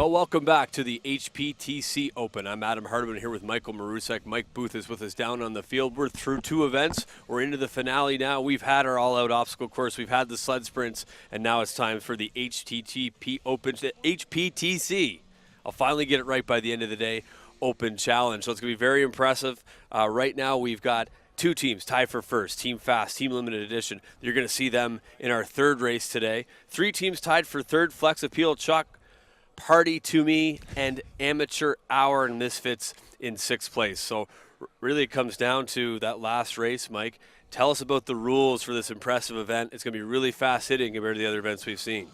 Well, welcome back to the HPTC Open. I'm Adam Hardiman here with Michael Marusek. Mike Booth is with us down on the field. We're through 2 events. We're into the finale now. We've had our all-out obstacle course. We've had the sled sprints, and now it's time for the HTTP Open, HPTC. I'll finally get it right by the end of the day, Open Challenge. So it's going to be very impressive. Right now we've got 2 teams tied for first, Team Fast, Team Limited Edition. You're going to see them in our 3rd race today. 3 teams tied for 3rd, Flex Appeal, Chuck, Party to Me, and Amateur Hour and Misfits in 6th place. So really it comes down to that last race. Mike, tell us about the rules for this impressive event. It's going to be really fast hitting compared to the other events we've seen.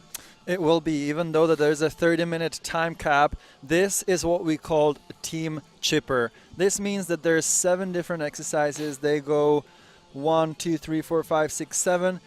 It will be, even though that there's a 30-minute time cap. This is what we call a team chipper. This means that there's 7 different exercises. They go 1, 2, 3, 4, 5, 6, 7.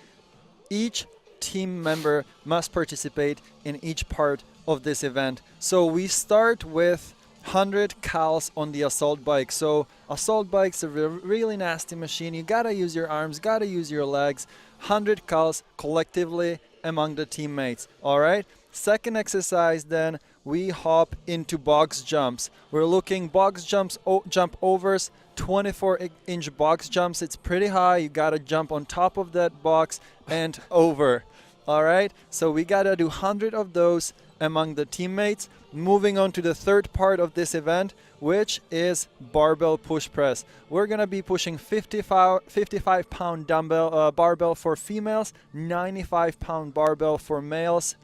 Each team member must participate in each part of this event. So we start with 100 cals on the assault bike. So assault bike's a really nasty machine. You gotta use your arms, gotta use your legs. 100 cals collectively among the teammates. All right. Second exercise, then we hop into box jumps. We're looking box jumps, jump overs, 24-inch box jumps. It's pretty high. You gotta jump on top of that box and over. All right. So we gotta do 100 of those among the teammates. Moving on to the 3rd part of this event, which is barbell push press. We're gonna be pushing 55-pound dumbbell barbell for females, 95-pound barbell for males.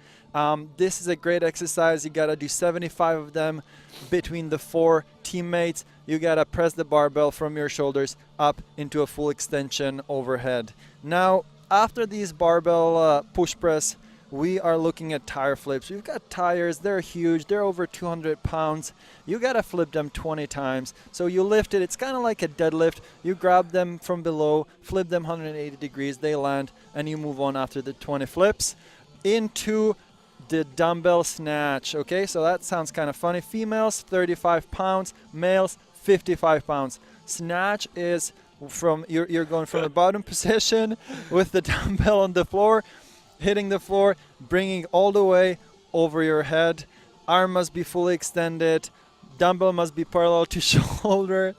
This is a great exercise. You gotta do 75 of them between the 4 teammates. You gotta press the barbell from your shoulders up into a full extension overhead. Now, after these barbell push press, we are looking at tire flips. We've got tires, they're huge, they're over 200 pounds. You gotta flip them 20 times. So you lift it, it's kind of like a deadlift. You grab them from below, flip them 180 degrees, they land, and you move on after the 20 flips into the dumbbell snatch. Okay, so that sounds kind of funny. Females, 35 pounds, males, 55 pounds. Snatch is from, you're going from the bottom position with the dumbbell on the floor, hitting the floor, bringing all the way over your head. Arm must be fully extended. Dumbbell must be parallel to shoulder.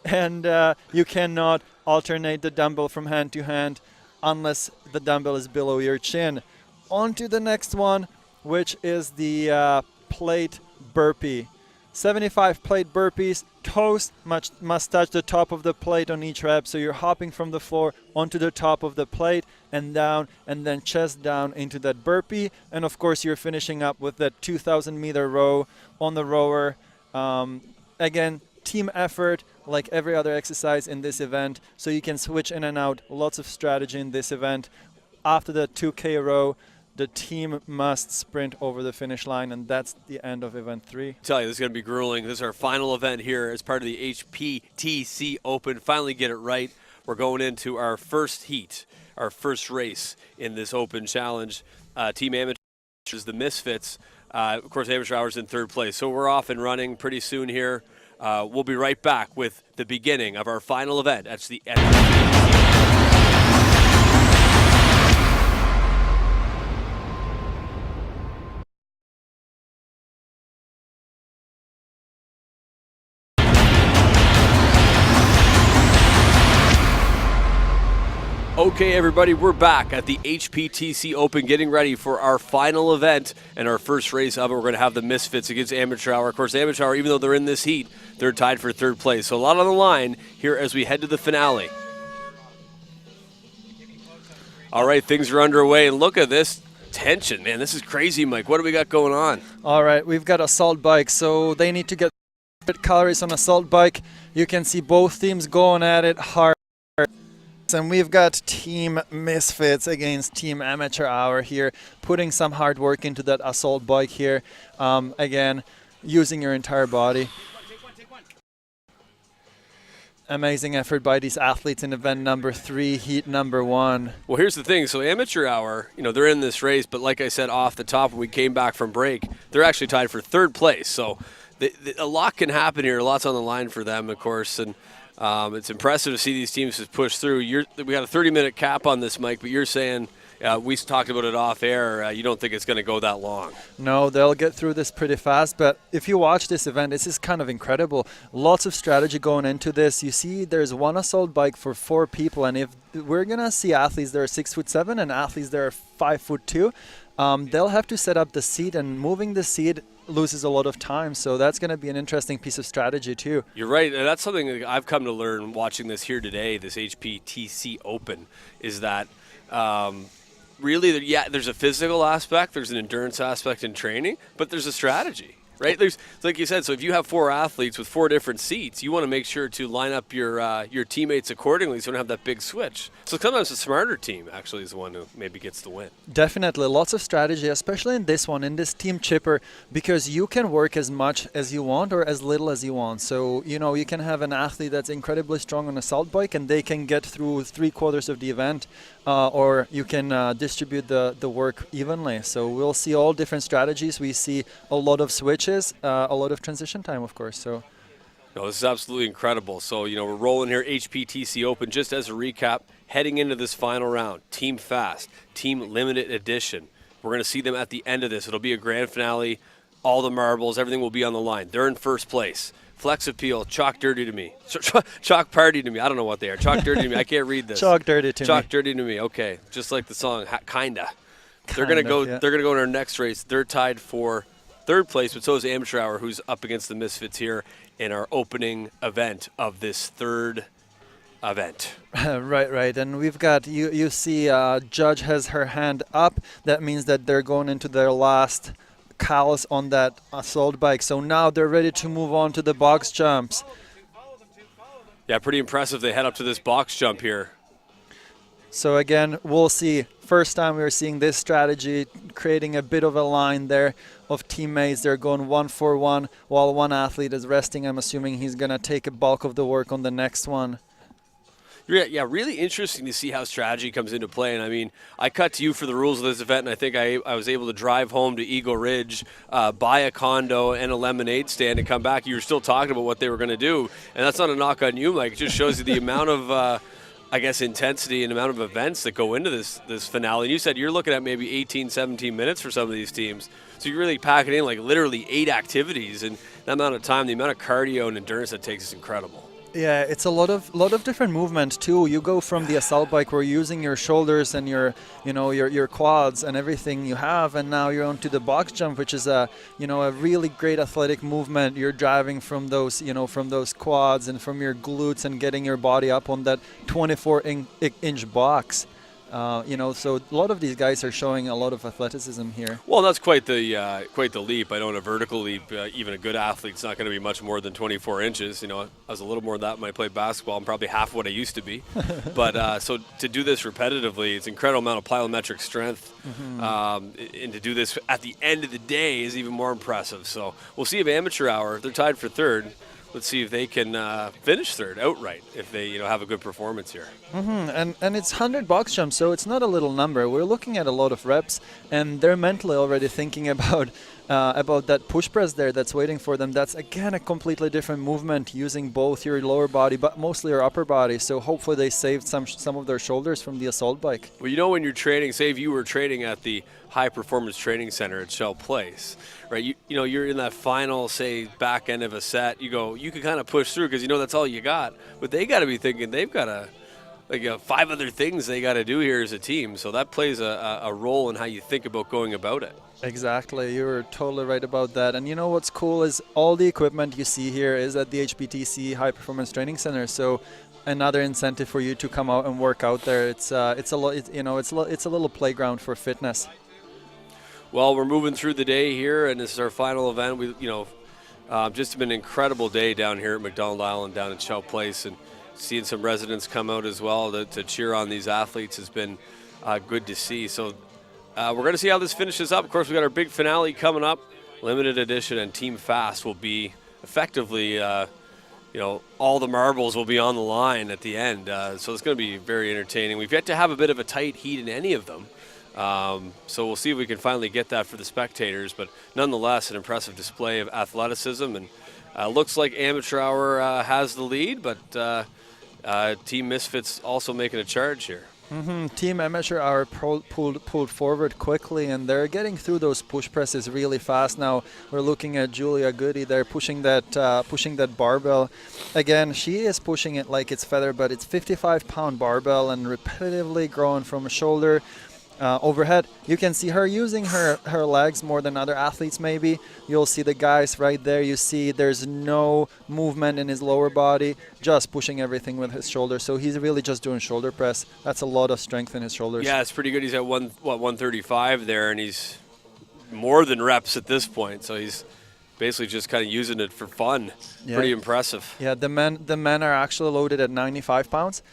And you cannot alternate the dumbbell from hand to hand unless the dumbbell is below your chin. On to the next one, which is the plate burpee. 75 plate burpees. Toes must touch the top of the plate on each rep. So you're hopping from the floor onto the top of the plate and down, and then chest down into that burpee. And of course, you're finishing up with that 2,000-meter row on the rower. Again, team effort like every other exercise in this event. So you can switch in and out. Lots of strategy in this event. After the 2K row, the team must sprint over the finish line, and that's the end of event 3. I tell you, this is going to be grueling. This is our final event here as part of the HPTC Open. Finally get it right. We're going into our first heat, our first race in this Open Challenge. Team Amateur is the Misfits. Of course, Amateur Hour's in 3rd place. So we're off and running pretty soon here. We'll be right back with the beginning of our final event. That's the end of the Okay, everybody, we're back at the HPTC Open, getting ready for our final event and our first race of it. We're going to have the Misfits against Amateur Hour. Of course, Amateur Hour, even though they're in this heat, they're tied for 3rd place. So a lot on the line here as we head to the finale. All right, things are underway, and look at this tension, man. This is crazy, Mike. What do we got going on? All right, we've got assault bike, so they need to get calories on assault bike. You can see both teams going at it hard. And we've got Team Misfits against Team Amateur Hour here, putting some hard work into that assault bike here. Again, using your entire body. Amazing effort by these athletes in event number 3, heat number 1. Well, here's the thing. So Amateur Hour, they're in this race, but like I said off the top when we came back from break, they're actually tied for 3rd place. So a lot can happen here. Lots on the line for them, of course, and it's impressive to see these teams just push through. We got a 30-minute cap on this, Mike, but you're saying we talked about it off air. You don't think it's going to go that long? No, they'll get through this pretty fast. But if you watch this event, this is kind of incredible. Lots of strategy going into this. You see, there's one assault bike for 4 people, and if we're gonna see athletes that are 6'7" and athletes that are 5'2", they'll have to set up the seat, and moving the seat loses a lot of time. So that's going to be an interesting piece of strategy too. You're right, and that's something that I've come to learn watching this here today, this HPTC Open, is that really, there's a physical aspect, there's an endurance aspect in training, but there's a strategy, right? There's, like you said, so if you have 4 athletes with 4 different seats, you want to make sure to line up your teammates accordingly so you don't have that big switch. So sometimes a smarter team actually is the one who maybe gets the win. Definitely, lots of strategy, especially in this one, in this team chipper, because you can work as much as you want or as little as you want. So, you can have an athlete that's incredibly strong on a assault bike and they can get through 3/4 of the event, or you can distribute the work evenly. So we'll see all different strategies. We see a lot of switches, a lot of transition time, of course. So. No, this is absolutely incredible. So, we're rolling here, HPTC Open. Just as a recap, heading into this final round, Team Fast, Team Limited Edition. We're going to see them at the end of this. It'll be a grand finale. All the marbles, everything will be on the line. They're in first place. Flex Appeal, Chalk Dirty to me. Chalk Party to me. I don't know what they are. Chalk Dirty to me. I can't read this. Chalk Dirty to me. Chalk Dirty to me. Okay, just like the song, kinda. They're going to go. Yeah. They're going to go in our next race. They're tied for 3rd place, but so is Amateur Hour, who's up against the Misfits here in our opening event of this 3rd event. Right. And we've got, you see Judge has her hand up. That means that they're going into their last cows on that assault bike. So now they're ready to move on to the box jumps. Yeah, pretty impressive. They head up to this box jump here. So again, we'll see. First time we're seeing this strategy, creating a bit of a line there of teammates. They're going 1 for 1 while one athlete is resting. I'm assuming he's going to take a bulk of the work on the next one. Yeah, really interesting to see how strategy comes into play. And I mean, I cut to you for the rules of this event, and I think I was able to drive home to Eagle Ridge, buy a condo and a lemonade stand, and come back. You were still talking about what they were going to do, and that's not a knock on you, Mike. It just shows you the amount of intensity and amount of events that go into this finale. And you said you're looking at maybe 18, 17 minutes for some of these teams. So you really pack it in like literally 8 activities, and that amount of time, the amount of cardio and endurance that takes is incredible. Yeah, it's a lot of different movement too. You go from the assault bike where you're using your shoulders and your quads and everything you have, and now you're onto the box jump, which is a really great athletic movement. You're driving from those quads and from your glutes and getting your body up on that 24-inch box. So a lot of these guys are showing a lot of athleticism here. Well, that's quite the leap. I know in a vertical leap, even a good athlete's not going to be much more than 24 inches. I was a little more than that when I played basketball. I'm probably half what I used to be. But so to do this repetitively, it's an incredible amount of plyometric strength. And to do this at the end of the day is even more impressive. So we'll see if Amateur Hour, they're tied for 3rd. Let's see if they can finish 3rd outright if they have a good performance here. And it's 100 box jumps, so it's not a little number. We're looking at a lot of reps, and they're mentally already thinking about that push press there that's waiting for them. That's again a completely different movement using both your lower body but mostly your upper body. So hopefully they saved some of their shoulders from the assault bike. Well, when you're training, say if you were training at the High Performance Training Center at Shell Place, right? You're in that final, say, back end of a set. You can kind of push through because that's all you got. But they got to be thinking they've got 5 other things they got to do here as a team. So that plays a role in how you think about going about it. Exactly, you're totally right about that. And what's cool is all the equipment you see here is at the HPTC High Performance Training Center. So another incentive for you to come out and work out there. It's a little playground for fitness. Well, we're moving through the day here, and this is our final event. We, just been an incredible day down here at MacDonald Island, down at Shell Place, and seeing some residents come out as well to cheer on these athletes has been good to see. So we're going to see how this finishes up. Of course, we got our big finale coming up. Limited edition and Team Fast will be effectively, all the marbles will be on the line at the end. So it's going to be very entertaining. We've yet to have a bit of a tight heat in any of them. So we'll see if we can finally get that for the spectators, but nonetheless an impressive display of athleticism, and looks like Amateur Hour has the lead, but Team Misfits also making a charge here. Team amateur hour pulled forward quickly, and they're getting through those push presses really fast. Now we're looking at Julia Goody. They're pushing that barbell. Again, she is pushing it like it's feather, but it's 55-pound barbell and repetitively growing from shoulder. Overhead, you can see her using her legs more than other athletes maybe. You'll see the guys right there. You see there's no movement in his lower body, just pushing everything with his shoulders. So he's really just doing shoulder press. That's a lot of strength in his shoulders. Yeah, it's pretty good. He's at 135 there, and he's more than reps at this point. So he's basically just kind of using it for fun. Yeah. Pretty impressive. Yeah, the men are actually loaded at 95 pounds.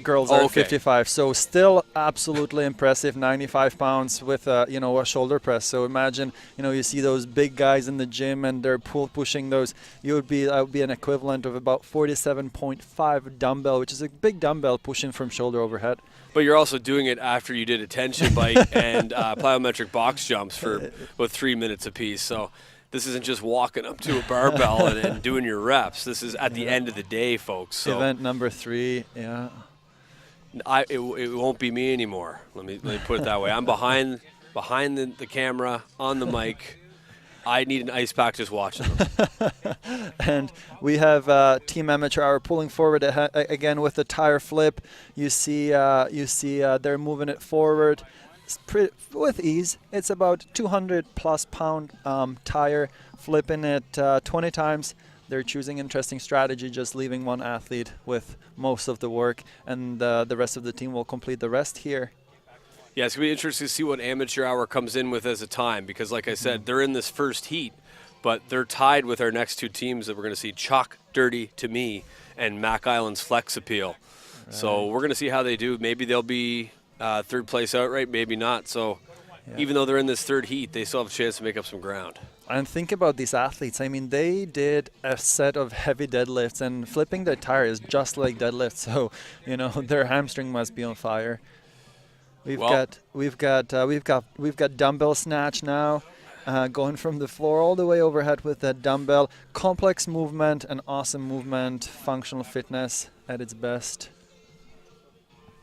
Girls are 55, so still absolutely impressive. 95 pounds with a shoulder press. So imagine you see those big guys in the gym and they're pushing those. That would be an equivalent of about 47.5 dumbbell, which is a big dumbbell pushing from shoulder overhead. But you're also doing it after you did a tension bike and plyometric box jumps for about 3 minutes apiece. So this isn't just walking up to a barbell and doing your reps. This is at the end of the day, folks. So event number 3, yeah. It won't be me anymore. Let me put it that way. I'm behind the camera, on the mic. I need an ice pack just watching them. And we have Team Amateur Hour pulling forward again with the tire flip. You see they're moving it forward. With ease. It's about 200+ pound tire, flipping it 20 times. They're choosing interesting strategy, just leaving one athlete with most of the work, and the rest of the team will complete the rest here. Yeah, it's going to be interesting to see what Amateur Hour comes in with as a time, because like I said, they're in this first heat, but they're tied with our next 2 teams that we're going to see, Chalk Dirty to Me and Mac Island's Flex Appeal. Right. So we're going to see how they do. Maybe they'll be third place outright, maybe not. So even though they're in this third heat, they still have a chance to make up some ground. And think about these athletes. I mean, they did a set of heavy deadlifts, and flipping their tire is just like deadlifts. So, their hamstring must be on fire. We've got dumbbell snatch now, going from the floor all the way overhead with that dumbbell. Complex movement, an awesome movement, functional fitness at its best.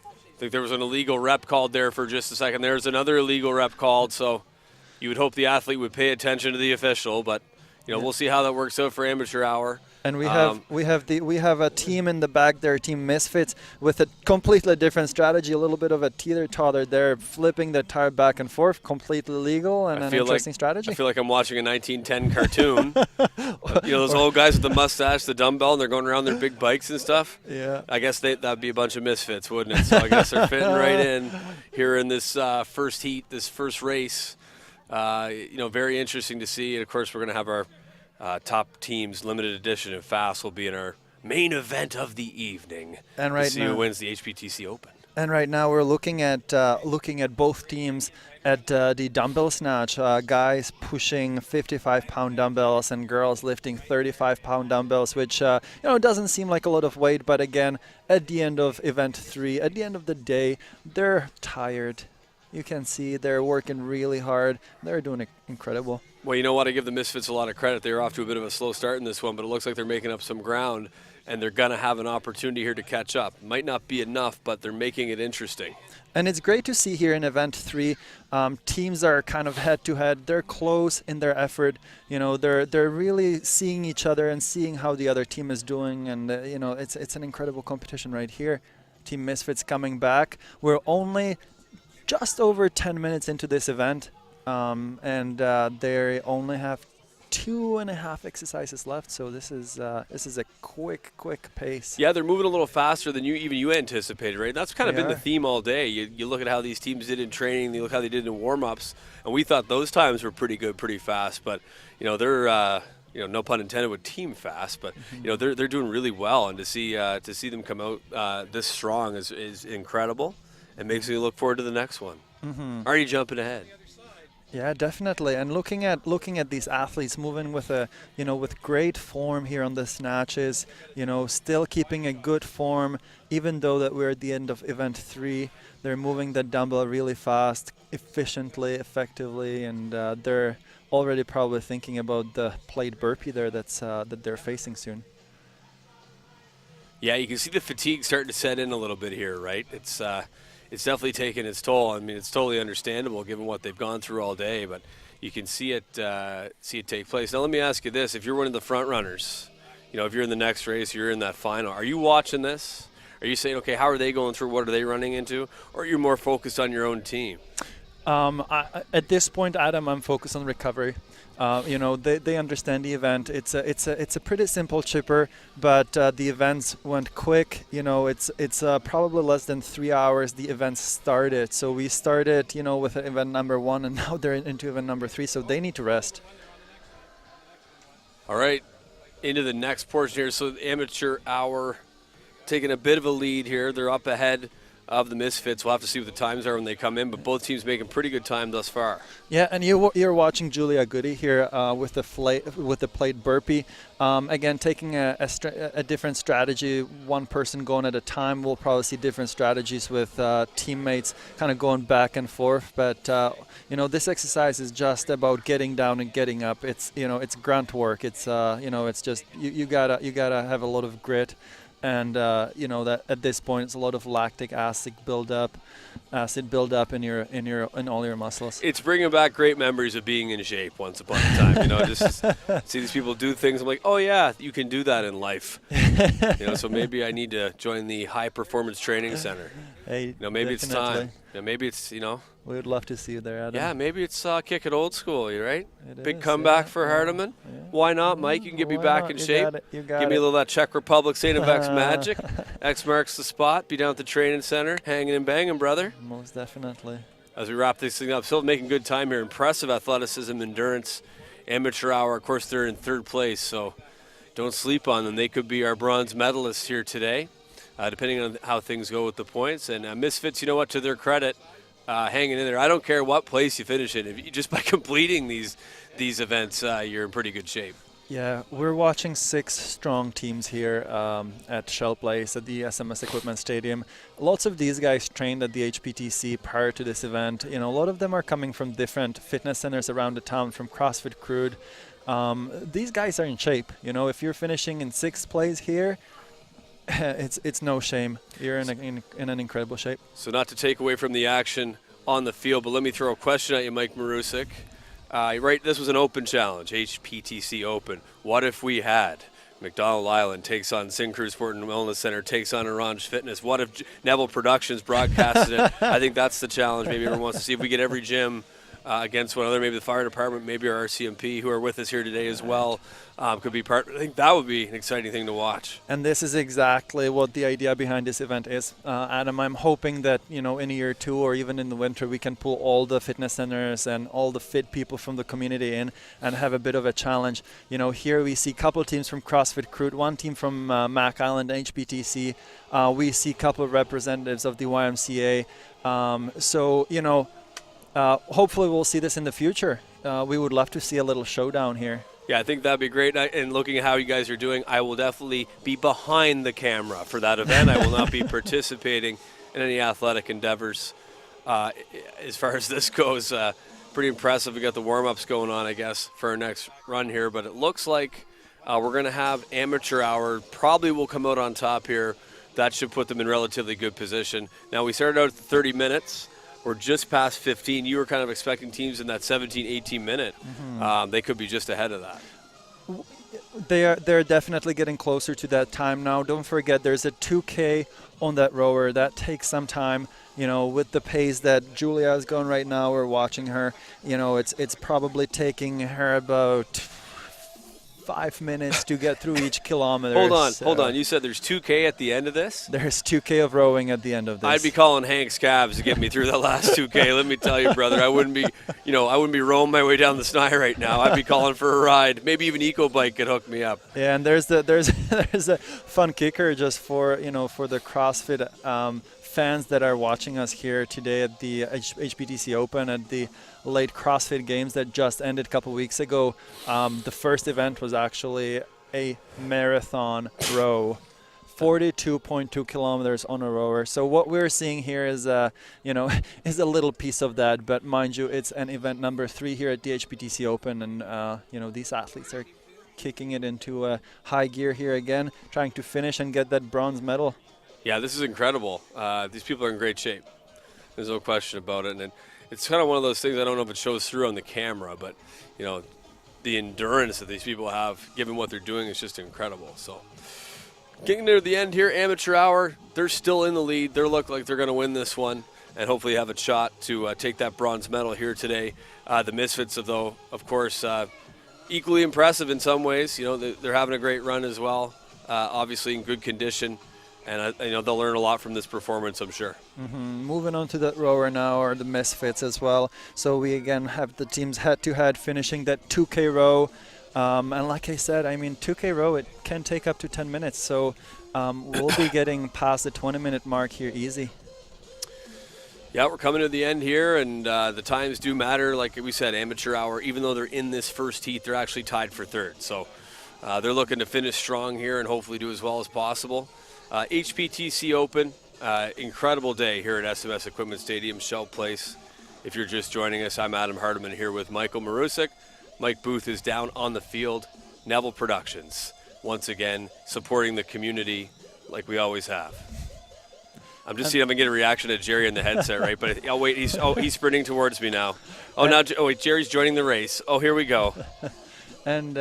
I think there was an illegal rep called there for just a second. There's another illegal rep called, so you would hope the athlete would pay attention to the official, but we'll see how that works out for Amateur Hour. And we have a team in the back there, Team Misfits, with a completely different strategy, a little bit of a teeter-totter there, flipping the tire back and forth, completely legal, and an interesting strategy. I feel like I'm watching a 1910 cartoon. Those old guys with the mustache, the dumbbell, and they're going around their big bikes and stuff. Yeah. I guess that'd be a bunch of misfits, wouldn't it? So I guess they're fitting right in here in this first heat, this first race. Very interesting to see. And, of course, we're going to have our top teams limited edition and fast will be in our main event of the evening. And right now, who wins the HPTC Open. And right now we're looking at both teams at the dumbbell snatch. Guys pushing 55-pound dumbbells and girls lifting 35-pound dumbbells, which doesn't seem like a lot of weight, but again, at the end of event 3, at the end of the day, they're tired. You can see they're working really hard. They're doing incredible. Well, you know what? I give the Misfits a lot of credit. They were off to a bit of a slow start in this one, but it looks like they're making up some ground, and they're going to have an opportunity here to catch up. Might not be enough, but they're making it interesting. And it's great to see here in Event 3, teams are kind of head-to-head. They're close in their effort. They're really seeing each other and seeing how the other team is doing, and it's an incredible competition right here. Team Misfits coming back. We're only just over 10 minutes into this event, and they only have 2.5 exercises left, so this is a quick pace. Yeah, they're moving a little faster than you anticipated, right? That's kind of been the theme all day. You look at how these teams did in training, you look how they did in warm-ups, and we thought those times were pretty good, pretty fast, but they're no pun intended with team fast, but they're doing really well, and to see them come out this strong is incredible. It makes me look forward to the next one. Already jumping ahead. Yeah, definitely. And looking at these athletes moving with with great form here on the snatches, still keeping a good form, even though that we're at the end of event 3. They're moving the dumbbell really fast, efficiently, effectively, and they're already probably thinking about the plate burpee there that they're facing soon. Yeah, you can see the fatigue starting to set in a little bit here, right? It's definitely taking its toll. I mean, it's totally understandable given what they've gone through all day, but you can see it take place. Now, let me ask you this: if you're one of the front runners, if you're in the next race, you're in that final. Are you watching this? Are you saying, okay, how are they going through? What are they running into? Or are you more focused on your own team? At this point, Adam, I'm focused on recovery. They understand the event. It's a pretty simple chipper, but the events went quick. It's probably less than 3 hours the events started. So we started, with event number 1, and now they're into event number 3. So they need to rest. All right, into the next portion here. So the amateur hour taking a bit of a lead here. They're up ahead of the Misfits. We'll have to see what the times are when they come in, but both teams making pretty good time thus far. Yeah, and you're watching Julia Goody here with the plate burpee. Again, taking a different strategy, one person going at a time. We'll probably see different strategies with teammates kind of going back and forth. But this exercise is just about getting down and getting up. It's it's grunt work. It's it's just you gotta have a lot of grit. And that at this point it's a lot of lactic acid buildup in all your muscles. It's bringing back great memories of being in shape once upon a time. Just see these people do things. I'm like, oh yeah, you can do that in life. So maybe I need to join the high performance training center. Hey, maybe definitely. it's time. Maybe it's We would love to see you there, Adam. Yeah, maybe it's kick it old school, right? Big is, comeback yeah, for Hardiman. Yeah. Why not, Mike? You can get me back in shape. You got Give me a little of that Czech Republic St. of X magic. X marks the spot. Be down at the training center, hanging and banging, brother. Most definitely. As we wrap this thing up, still making good time here. Impressive athleticism, endurance, amateur hour. Of course, they're in third place, so don't sleep on them. They could be our bronze medalists here today, depending on how things go with the points. And Misfits, to their credit, hanging in there. I don't care what place you finish in. Just by completing these events, you're in pretty good shape. Yeah, we're watching 6 strong teams here at Shell Place at the SMS Equipment Stadium. Lots of these guys trained at the HPTC prior to this event. A lot of them are coming from different fitness centers around the town, from CrossFit Crude. These guys are in shape. If you're finishing in 6th place here, it's no shame. You're in an incredible shape. So not to take away from the action on the field, but let me throw a question at you, Mike Marusek. Right, this was an open challenge, HPTC Open. What if we had MacDonald Island takes on Syncruise Sport and Wellness Center, takes on Orange Fitness? What if Neville Productions broadcasted it? I think that's the challenge. Maybe everyone wants to see if we get every gym against one another. Maybe the fire department, maybe our RCMP, who are with us here today as well, could be part. I think that would be an exciting thing to watch. And this is exactly what the idea behind this event is. Adam, I'm hoping that, in a year or 2 or even in the winter, we can pull all the fitness centers and all the fit people from the community in and have a bit of a challenge. Here we see a couple teams from CrossFit Crude, one team from Mac Island HPTC. We see a couple of representatives of the YMCA. Hopefully we'll see this in the future. We would love to see a little showdown here. Yeah, I think that'd be great. And looking at how you guys are doing, I will definitely be behind the camera for that event. I will not be participating in any athletic endeavors. As far as this goes, pretty impressive. We got the warm-ups going on, I guess, for our next run here. But it looks like we're going to have amateur hour. Probably will come out on top here. That should put them in relatively good position. Now, we started out at 30 minutes. We're just past 15. You were kind of expecting teams in that 17, 18 minute. Mm-hmm. They could be just ahead of that. They're definitely getting closer to that time now. Don't forget, there's a 2K on that rower. That takes some time. With the pace that Julia is going right now, we're watching her. It's probably taking her about 5 minutes to get through each kilometer. Hold on. You said there's 2K at the end of this? There's 2K of rowing at the end of this. I'd be calling Hank Scabs to get me through that last 2K. Let me tell you, brother, I wouldn't be rowing my way down the Sny right now. I'd be calling for a ride. Maybe even EcoBike could hook me up. Yeah, and there's a fun kicker just for the CrossFit fans that are watching us here today at the HPTC Open at the late CrossFit Games that just ended a couple weeks ago. The first event was actually a marathon row, 42.2 kilometers on a rower. So what we're seeing here is is a little piece of that. But mind you, it's an event number 3 here at the HPTC Open, and these athletes are kicking it into high gear here again, trying to finish and get that bronze medal. Yeah, this is incredible. These people are in great shape. There's no question about it. And it's kind of one of those things, I don't know if it shows through on the camera, but, you know, the endurance that these people have, given what they're doing, is just incredible. So getting near the end here, amateur hour, they're still in the lead. They look like they're going to win this one and hopefully have a shot to take that bronze medal here today. The Misfits, though, of course, equally impressive in some ways. You know, they're having a great run as well, obviously in good condition. And, you know, they'll learn a lot from this performance, I'm sure. Moving on to that rower now, are the Misfits as well. So we again have the teams head-to-head finishing that 2K row. And like I said, I mean, 2K row, it can take up to 10 minutes. So we'll be getting past the 20-minute mark here easy. Yeah, we're coming to the end here, and the times do matter. Like we said, amateur hour, even though they're in this first heat, they're actually tied for third. So they're looking to finish strong here and hopefully do as well as possible. HPTC Open, incredible day here at SMS Equipment Stadium, Shell Place. If you're just joining us, I'm Adam Hardiman here with Michael Marusek. Mike Booth is down on the field. Neville Productions, once again, supporting the community like we always have. I'm just seeing if I can get a reaction to Jerry in the headset, right? But oh wait, he's sprinting towards me now. Wait, Jerry's joining the race. Oh, here we go. And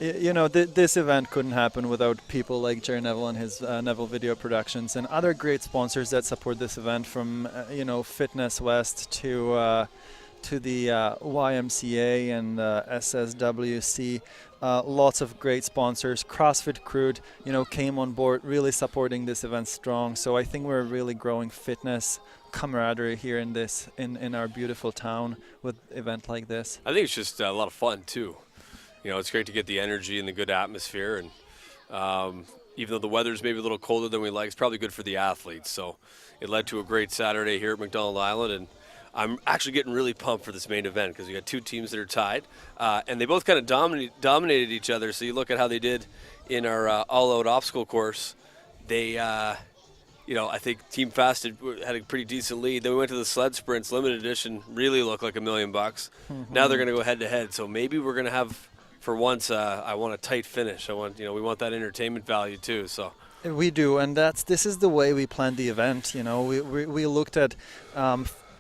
you know, this event couldn't happen without people like Jerry Neville and his Neville Video Productions and other great sponsors that support this event, from you know, Fitness West to the YMCA and SSWC. Lots of great sponsors. CrossFit Crude, you know, came on board, really supporting this event strong. So I think we're really growing fitness camaraderie here in our beautiful town with an event like this. I think it's just a lot of fun too. You know, it's great to get the energy and the good atmosphere, and even though the weather's maybe a little colder than we like, it's probably good for the athletes. So it led to a great Saturday here at MacDonald Island, and I'm actually getting really pumped for this main event because we got two teams that are tied, and they both kind of dominated each other. So you look at how they did in our all-out obstacle course. They, you know, I think Team Fast had a pretty decent lead. Then we went to the sled sprints. Limited edition really looked like $1 million. Now they're going to go head-to-head. So maybe we're going to have, for once, I want a tight finish. We want that entertainment value too. So we do, and this is the way we planned the event. You know, we looked at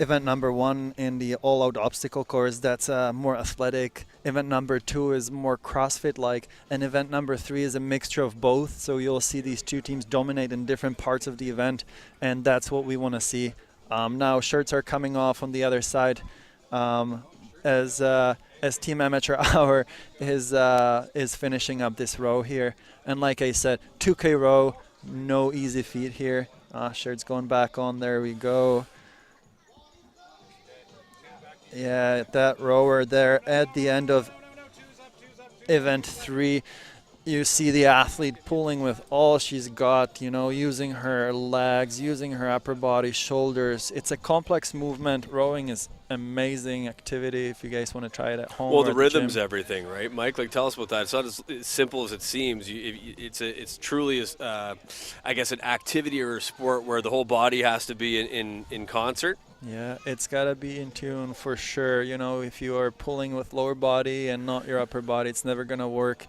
event number 1 in the all-out obstacle course. That's more athletic. Event number 2 is more CrossFit-like, and event number 3 is a mixture of both. So you'll see these two teams dominate in different parts of the event, and that's what we want to see. Now shirts are coming off on the other side, as Team Amateur Hour is finishing up this row here. And like I said, 2K row, no easy feat here. Shirts going back on. There we go. Yeah, that rower there at the end of event 3, you see the athlete pulling with all she's got, you know, using her legs, using her upper body, shoulders. It's a complex movement. Rowing is amazing activity if you guys want to try it at home. Well, the rhythm's everything, right, Mike? Like, tell us about that. It's not as simple as it seems. It's truly, I guess, an activity or a sport where the whole body has to be in concert. Yeah, it's got to be in tune for sure. You know, if you are pulling with lower body and not your upper body, it's never going to work.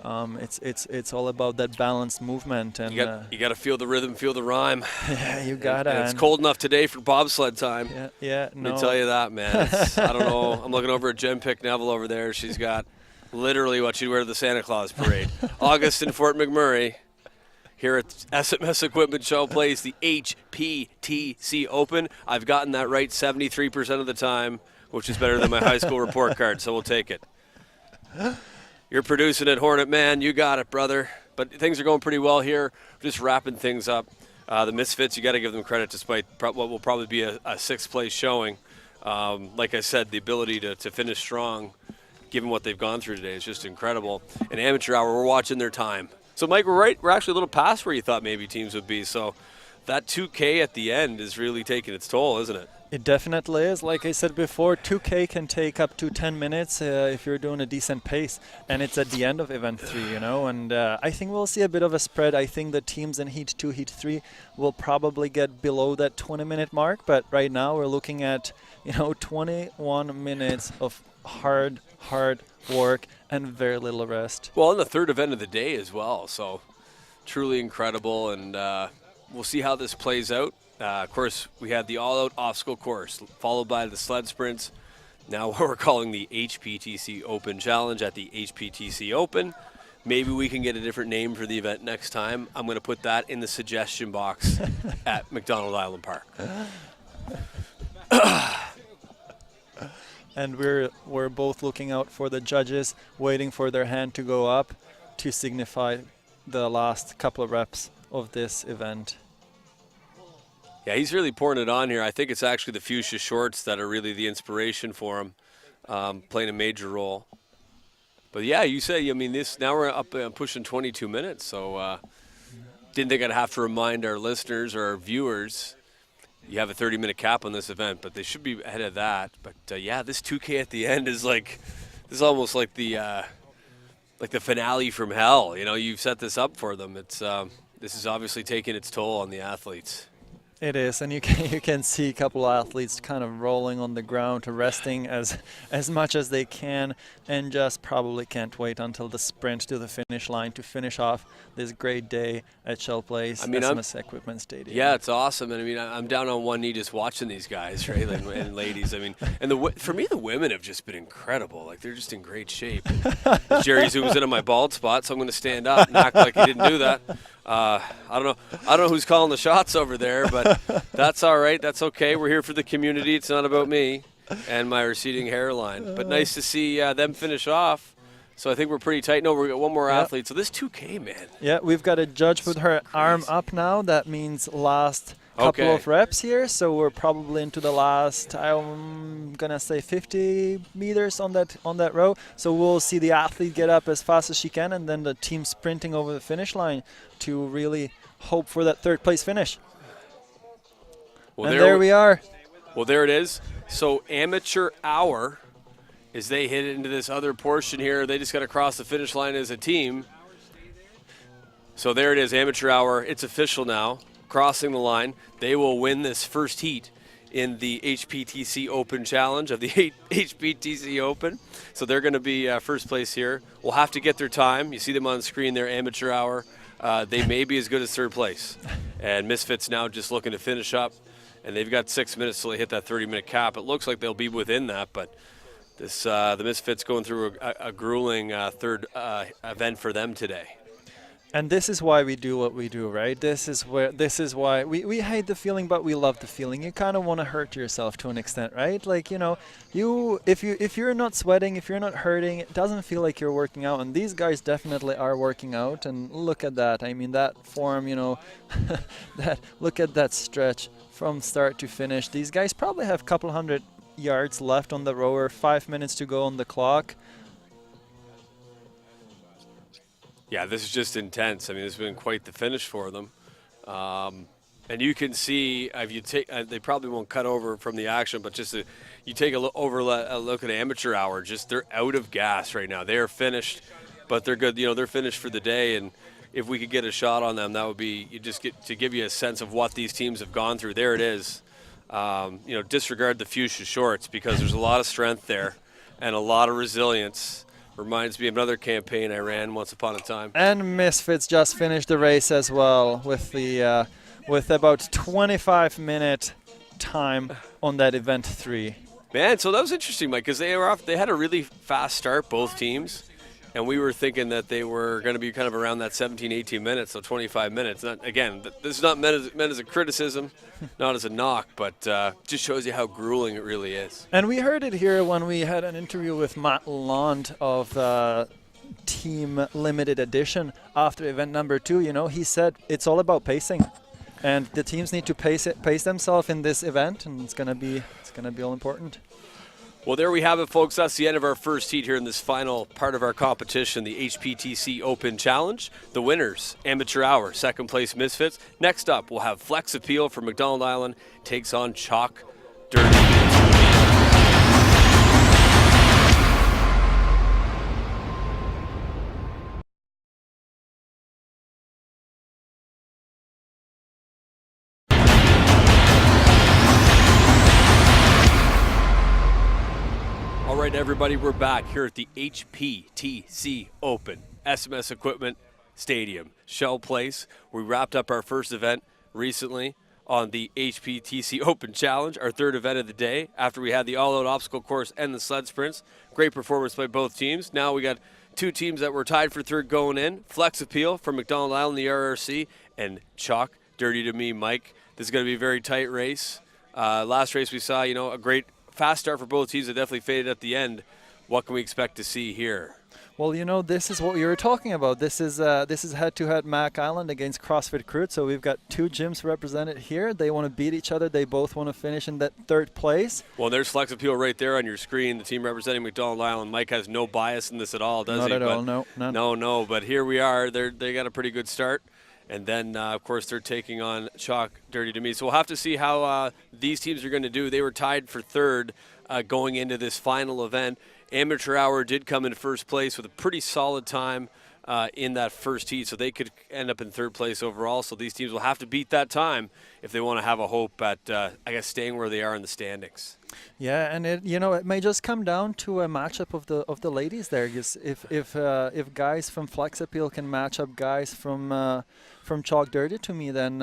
It's all about that balanced movement, and you got to feel the rhythm, feel the rhyme. Yeah, you got to. And it's cold enough today for bobsled time. Yeah. Let me tell you that, man. I don't know. I'm looking over at Jen Pick Neville over there. She's got literally what she'd wear to the Santa Claus parade. August in Fort McMurray. Here at SMS Equipment Show Place, the HPTC Open. I've gotten that right 73% of the time, which is better than my high school report card, so we'll take it. You're producing it, Hornet Man. You got it, brother. But things are going pretty well here. Just wrapping things up. The Misfits, you got to give them credit despite what will probably be a sixth-place showing. Like I said, the ability to finish strong, given what they've gone through today, is just incredible. And amateur hour, we're watching their time. So, Mike, we're actually a little past where you thought maybe teams would be. So that 2K at the end is really taking its toll, isn't it? It definitely is. Like I said before, 2K can take up to 10 minutes if you're doing a decent pace, and it's at the end of event 3, and I think we'll see a bit of a spread. I think the teams in Heat 2, Heat 3 will probably get below that 20-minute mark, but right now we're looking at, 21 minutes of hard work and very little rest. Well, in the third event of the day as well, so truly incredible, and we'll see how this plays out. Of course, we had the all-out obstacle course, followed by the sled sprints. Now what we're calling the HPTC Open Challenge at the HPTC Open. Maybe we can get a different name for the event next time. I'm going to put that in the suggestion box at MacDonald Island Park. And we're both looking out for the judges, waiting for their hand to go up to signify the last couple of reps of this event. Yeah, he's really pouring it on here. I think it's actually the fuchsia shorts that are really the inspiration for him, playing a major role. But yeah, you say, now we're up pushing 22 minutes, so didn't think I'd have to remind our listeners or our viewers, you have a 30-minute cap on this event, but they should be ahead of that. But yeah, this 2K at the end is almost like the finale from hell. You've set this up for them. This is obviously taking its toll on the athletes. It is, and you can see a couple of athletes kind of rolling on the ground, resting as much as they can, and just probably can't wait until the sprint to the finish line to finish off this great day at Shell Place, SMS Equipment Stadium. Yeah, it's awesome, and I'm down on one knee just watching these guys, right, and ladies. And for me, the women have just been incredible. Like, they're just in great shape. Jerry zooms in on my bald spot, so I'm going to stand up and act like he didn't do that. I don't know who's calling the shots over there, but that's all right. That's okay. We're here for the community. It's not about me and my receding hairline. But nice to see them finish off. So I think we're pretty tight. No, we've got one more athlete. So this 2K, man. Yeah, we've got a judge with her arm up now. That means last couple of reps here. So we're probably into the last, I'm going to say 50 meters on that row. So we'll see the athlete get up as fast as she can, and then the team sprinting over the finish line to really hope for that third place finish. Well, and there we are. Well, there it is. So amateur hour, as they hit into this other portion here, they just got to cross the finish line as a team. So there it is, amateur hour. It's official now. Crossing the line. They will win this first heat in the HPTC Open Challenge of the HPTC Open. So they're going to be first place here. We'll have to get their time. You see them on the screen there, amateur hour. They may be as good as third place. And Misfits now just looking to finish up. And they've got 6 minutes till they hit that 30-minute cap. It looks like they'll be within that, but the Misfits going through a grueling third event for them today. And this is why we do what we do, right? This is why we hate the feeling, but we love the feeling. You kind of want to hurt yourself to an extent, right? Like, if you're not sweating, if you're not hurting, it doesn't feel like you're working out. And these guys definitely are working out. And look at that. I mean, that form, look at that stretch from start to finish. These guys probably have a couple hundred yards left on the rower, 5 minutes to go on the clock. Yeah, this is just intense. I mean, this has been quite the finish for them. And you can see, if you take, they probably won't cut over from the action, but just you take a look at amateur hour, just they're out of gas right now. They are finished, but they're good. They're finished for the day. And if we could get a shot on them, that would be, to give you a sense of what these teams have gone through. There it is. Disregard the fuchsia shorts because there's a lot of strength there and a lot of resilience. Reminds me of another campaign I ran once upon a time. And Misfits just finished the race as well with about 25-minute time on that event 3. Man, so that was interesting, Mike, because they had a really fast start, both teams, and we were thinking that they were going to be kind of around that 17, 18 minutes, so 25 minutes. Again, this is not meant as a criticism, not as a knock, but just shows you how grueling it really is. And we heard it here when we had an interview with MacDonald of Team Limited Edition after event number 2. He said it's all about pacing, and the teams need to pace themselves in this event, and it's gonna be all important. Well, there we have it, folks. That's the end of our first heat here in this final part of our competition, the HPTC Open Challenge. The winners, Amateur Hour, second place Misfits. Next up, we'll have Flex Appeal from MacDonald Island takes on Chalk Dirty. All right, everybody, we're back here at the HPTC Open SMS Equipment Stadium, Shell Place. We wrapped up our first event recently on the HPTC Open Challenge, our third event of the day, after we had the all-out obstacle course and the sled sprints. Great performance by both teams. Now we got two teams that were tied for third going in, Flex Appeal from MacDonald Island, the RRC, and Chalk Dirty to Me, Mike. This is going to be a very tight race. Last race we saw, a great fast start for both teams that definitely faded at the end. What can we expect to see here? Well, this is what we were talking about. This is head-to-head Mac Island against CrossFit Crew. So we've got two gyms represented here. They want to beat each other. They both want to finish in that third place. Well, there's Flex Appeal right there on your screen. The team representing MacDonald Island. Mike has no bias in this at all, does he? Not at all. No, none. No. But here we are. They got a pretty good start. And then, of course, they're taking on Chalk Dirty to Me. So we'll have to see how these teams are going to do. They were tied for third going into this final event. Amateur Hour did come in first place with a pretty solid time in that first heat, so they could end up in third place overall. So these teams will have to beat that time if they want to have a hope at, staying where they are in the standings. Yeah, and it may just come down to a matchup of the ladies there. Because if guys from Flex Appeal can match up guys from Chalk Dirty to Me, then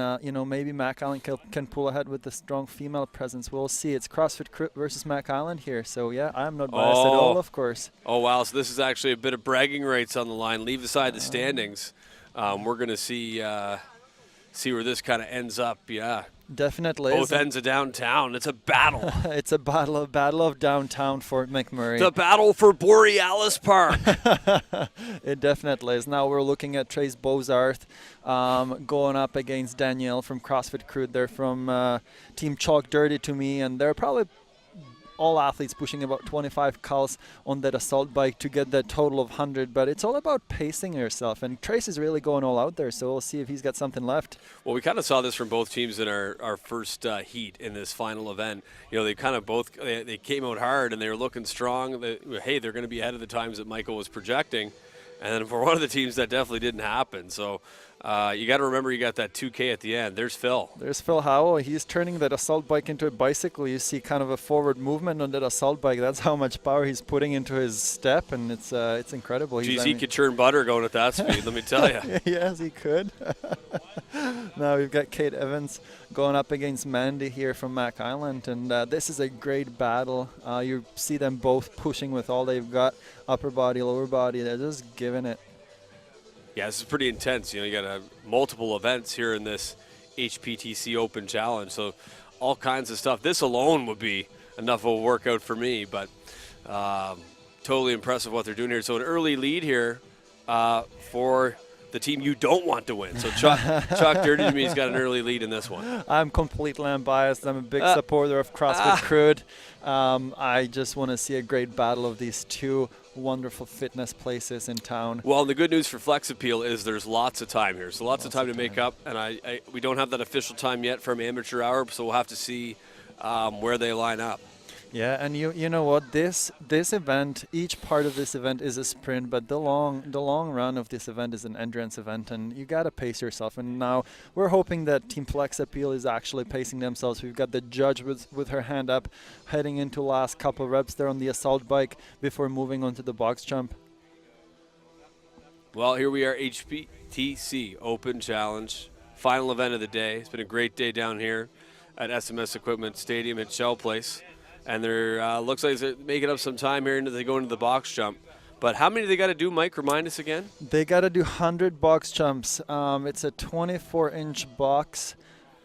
maybe Mac Island can pull ahead with the strong female presence. We'll see. It's CrossFit Crew versus Mac Island here. So yeah, I'm not biased at all, of course. Oh wow! So this is actually a bit of bragging rights on the line. Leave aside the standings. We're gonna see where this kind of ends up. Yeah. Definitely. Both ends of downtown. It's a battle. It's a battle of downtown Fort McMurray. The battle for Borealis Park. It definitely is. Now we're looking at Trace Bozarth going up against Danielle from CrossFit Crew. They're from Team Chalk Dirty to Me, and they're probably all athletes pushing about 25 cals on that assault bike to get that total of 100, but it's all about pacing yourself, and Trace is really going all out there, so we'll see if he's got something left. Well, we kind of saw this from both teams in our first heat in this final event. They kind of both they came out hard and they were looking strong. They're going to be ahead of the times that Michael was projecting, and then for one of the teams that definitely didn't happen. So you got to remember you got that 2K at the end. There's Phil. There's Phil Howell. He's turning that assault bike into a bicycle. You see kind of a forward movement on that assault bike. That's how much power he's putting into his step, and it's incredible. Geez, he could churn butter going at that speed, let me tell you. Yes, he could. Now we've got Kate Evans going up against Mandy here from Mac Island, and this is a great battle. You see them both pushing with all they've got, upper body, lower body. They're just giving it. Yeah, this is pretty intense. You got multiple events here in this HPTC Open Challenge, so all kinds of stuff. This alone would be enough of a workout for me, but totally impressive what they're doing here. So an early lead here for the team you don't want to win. So Chalk Dirty to Me's got an early lead in this one. I'm completely unbiased. I'm a big supporter of CrossFit Crew. I just want to see a great battle of these two wonderful fitness places in town. Well, the good news for Flex Appeal is there's lots of time here. So lots of time to make up, and we don't have that official time yet from Amateur Hour, so we'll have to see where they line up. Yeah, and you know what, this event, each part of this event is a sprint, but the long run of this event is an endurance event, and you gotta pace yourself. And now we're hoping that Team Flex Appeal is actually pacing themselves. We've got the judge with her hand up, heading into last couple reps there on the assault bike before moving on to the box jump. Well, here we are, HPTC Open Challenge, final event of the day. It's been a great day down here at SMS Equipment Stadium at Shell Place. And they're looks like they're making up some time here until they go into the box jump. But how many do they got to do, Mike? Remind us again. They got to do 100 box jumps. It's a 24-inch box,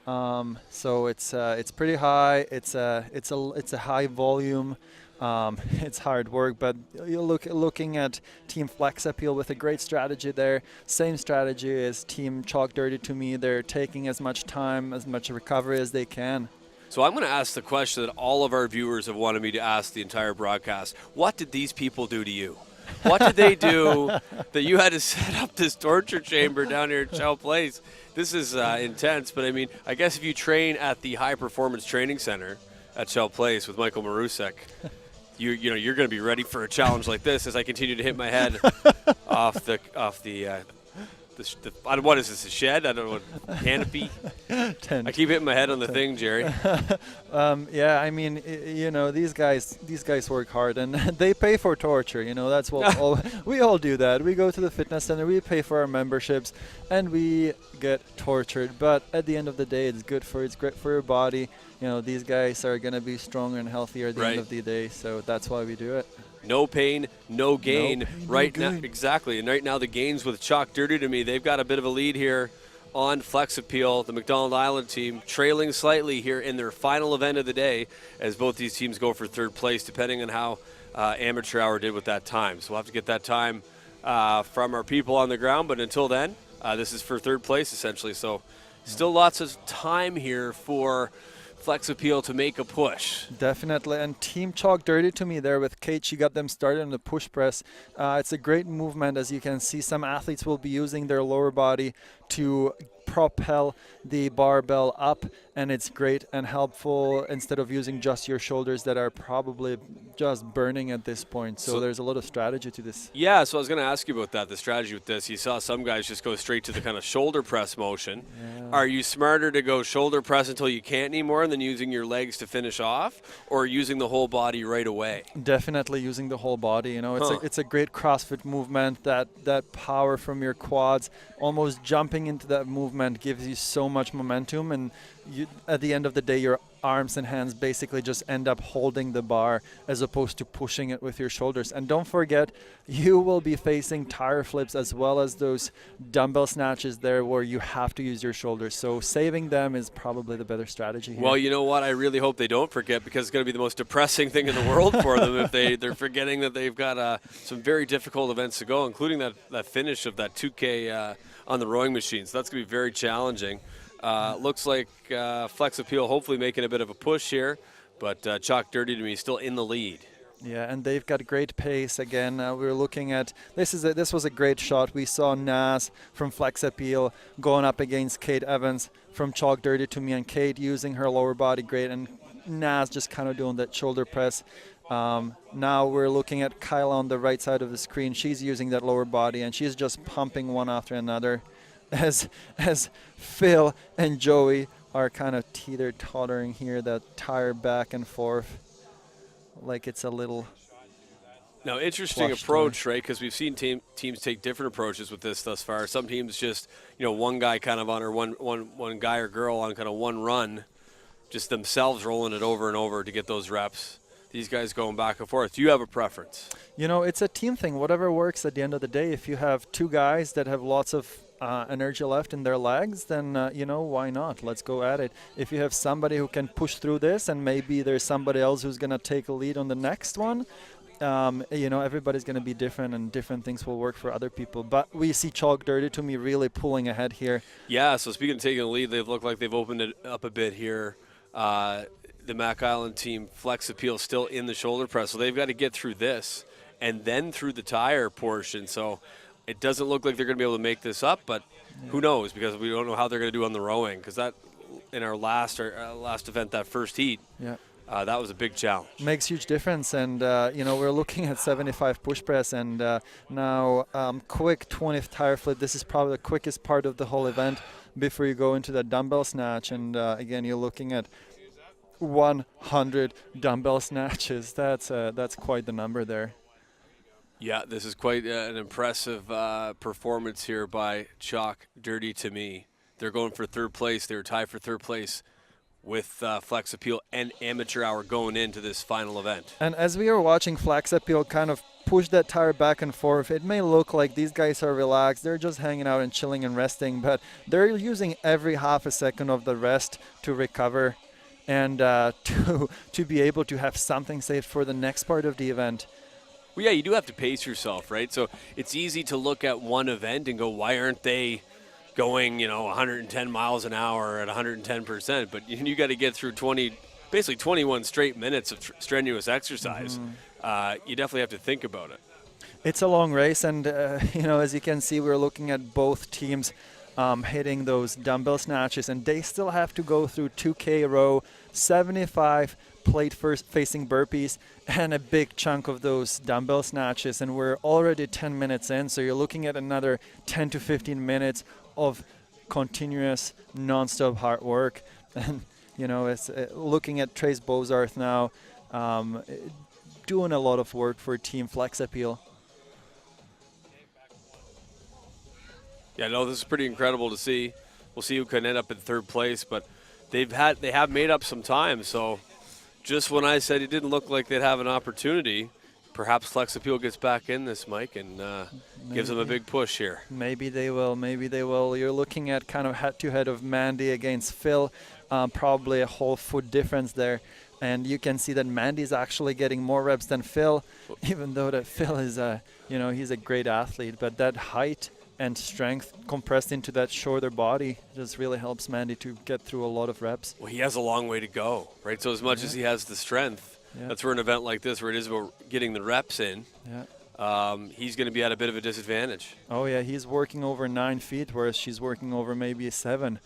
so it's pretty high. It's a high volume. It's hard work, but you're looking at Team Flex Appeal with a great strategy there. Same strategy as Team Chalk Dirty to Me. They're taking as much time, as much recovery as they can. So I'm going to ask the question that all of our viewers have wanted me to ask the entire broadcast. What did these people do to you? What did they do that you had to set up this torture chamber down here at Chow Place? This is intense, but I mean, I guess if you train at the High Performance Training Center at Chow Place with Michael Marusek, you know you're going to be ready for a challenge like this as I continue to hit my head off the what is this, a shed? I don't know, what, canopy? Tent. I keep hitting my head on the thing, Jerry. Yeah, I mean, you know, these guys work hard, and they pay for torture. You know, that's what we all do. That we go to the fitness center, we pay for our memberships, and we get tortured. But at the end of the day, it's great for your body. You know, these guys are gonna be stronger and healthier at the end of the day. So that's why we do it. No pain, no gain. No pain, right no now, gain. exactly. And right now, the gains with Chalk Dirty to Me, they've got a bit of a lead here on Flex Appeal, the MacDonald Island team, trailing slightly here in their final event of the day, as both these teams go for third place, depending on how Amateur Hour did with that time. So we'll have to get that time from our people on the ground. But until then, this is for third place, essentially. So still lots of time here for Flex Appeal to make a push. Definitely, and Team Chalk Dirty to Me there with Kate. She got them started on the push press. It's a great movement. As you can see, some athletes will be using their lower body to propel the barbell up, and it's great and helpful instead of using just your shoulders that are probably just burning at this point. So there's a lot of strategy to this. Yeah, so I was going to ask you about that, the strategy with this. You saw some guys just go straight to the kind of shoulder press motion. Yeah. Are you smarter to go shoulder press until you can't anymore and then using your legs to finish off, or using the whole body right away? Definitely using the whole body. You know, it's a great CrossFit movement. That power from your quads, almost jumping into that movement, gives you so much momentum, and at the end of the day, your arms and hands basically just end up holding the bar as opposed to pushing it with your shoulders. And don't forget, you will be facing tire flips as well as those dumbbell snatches there where you have to use your shoulders. So saving them is probably the better strategy here. Well, you know what? I really hope they don't forget, because it's going to be the most depressing thing in the world for them if they're forgetting that they've got some very difficult events to go, including that finish of that 2K on the rowing machine. So that's going to be very challenging. Looks like Flex Appeal hopefully making a bit of a push here, but Chalk Dirty to Me still in the lead. Yeah, and they've got great pace. Again, we're looking at this was a great shot. We saw Naz from Flex Appeal going up against Kate Evans from Chalk Dirty to Me, and Kate using her lower body great, and Naz just kind of doing that shoulder press. Now we're looking at Kyla on the right side of the screen. She's using that lower body, and she's just pumping one after another. As Phil and Joey are kind of teeter-tottering here, that tire back and forth like it's a little. Now, interesting approach, right? Because we've seen teams take different approaches with this thus far. Some teams just, you know, one guy kind of on, or one guy or girl on kind of one run, just themselves rolling it over and over to get those reps. These guys going back and forth. Do you have a preference? You know, it's a team thing. Whatever works at the end of the day. If you have two guys that have lots of energy left in their legs, then, you know, why not? Let's go at it. If you have somebody who can push through this, and maybe there's somebody else who's going to take a lead on the next one, you know, everybody's going to be different, and different things will work for other people. But we see Chalk Dirty to Me really pulling ahead here. Yeah, so speaking of taking the lead, they've looked like they've opened it up a bit here. The Mac Island team, Flex Appeal, still in the shoulder press. So they've got to get through this and then through the tire portion. So it doesn't look like they're going to be able to make this up, but who knows, because we don't know how they're going to do on the rowing, because that in our last event, that first heat, that was a big challenge. Makes huge difference, and you know, we're looking at 75 push press, and now quick 20th tire flip. This is probably the quickest part of the whole event before you go into the dumbbell snatch, and again, you're looking at 100 dumbbell snatches. That's quite the number there. Yeah, this is quite an impressive performance here by Chalk Dirty to Me. They're going for third place. They're tied for third place with Flex Appeal and Amateur Hour going into this final event. And as we are watching Flex Appeal kind of push that tire back and forth, it may look like these guys are relaxed. They're just hanging out and chilling and resting, but they're using every half a second of the rest to recover and to be able to have something saved for the next part of the event. Well, yeah, you do have to pace yourself, right? So it's easy to look at one event and go, why aren't they going, 110 miles an hour at 110%, but you got to get through basically 21 straight minutes of strenuous exercise. You definitely have to think about it. It's a long race, and as you can see, we're looking at both teams hitting those dumbbell snatches, and they still have to go through 2K row, 75 plate first facing burpees, and a big chunk of those dumbbell snatches, and we're already 10 minutes in, so you're looking at another 10 to 15 minutes of continuous non-stop hard work. And it's looking at Trace Bozarth now, doing a lot of work for Team Flex Appeal. Yeah, no, this is pretty incredible to see. We'll see who can end up in third place, but they have made up some time. So just when I said it didn't look like they'd have an opportunity, perhaps Flex Appeal gets back in this, Mike, and gives them a big push here. Maybe they will. Maybe they will. You're looking at kind of head-to-head of Mandy against Phil, probably a whole foot difference there. And you can see that Mandy's actually getting more reps than Phil, even though that Phil is he's a great athlete. But that height and strength compressed into that shorter body just really helps Mandy to get through a lot of reps. Well, he has a long way to go, right? So as much as he has the strength, that's where an event like this, where it is about getting the reps in, he's going to be at a bit of a disadvantage. Oh yeah, he's working over 9 feet, whereas she's working over maybe 7.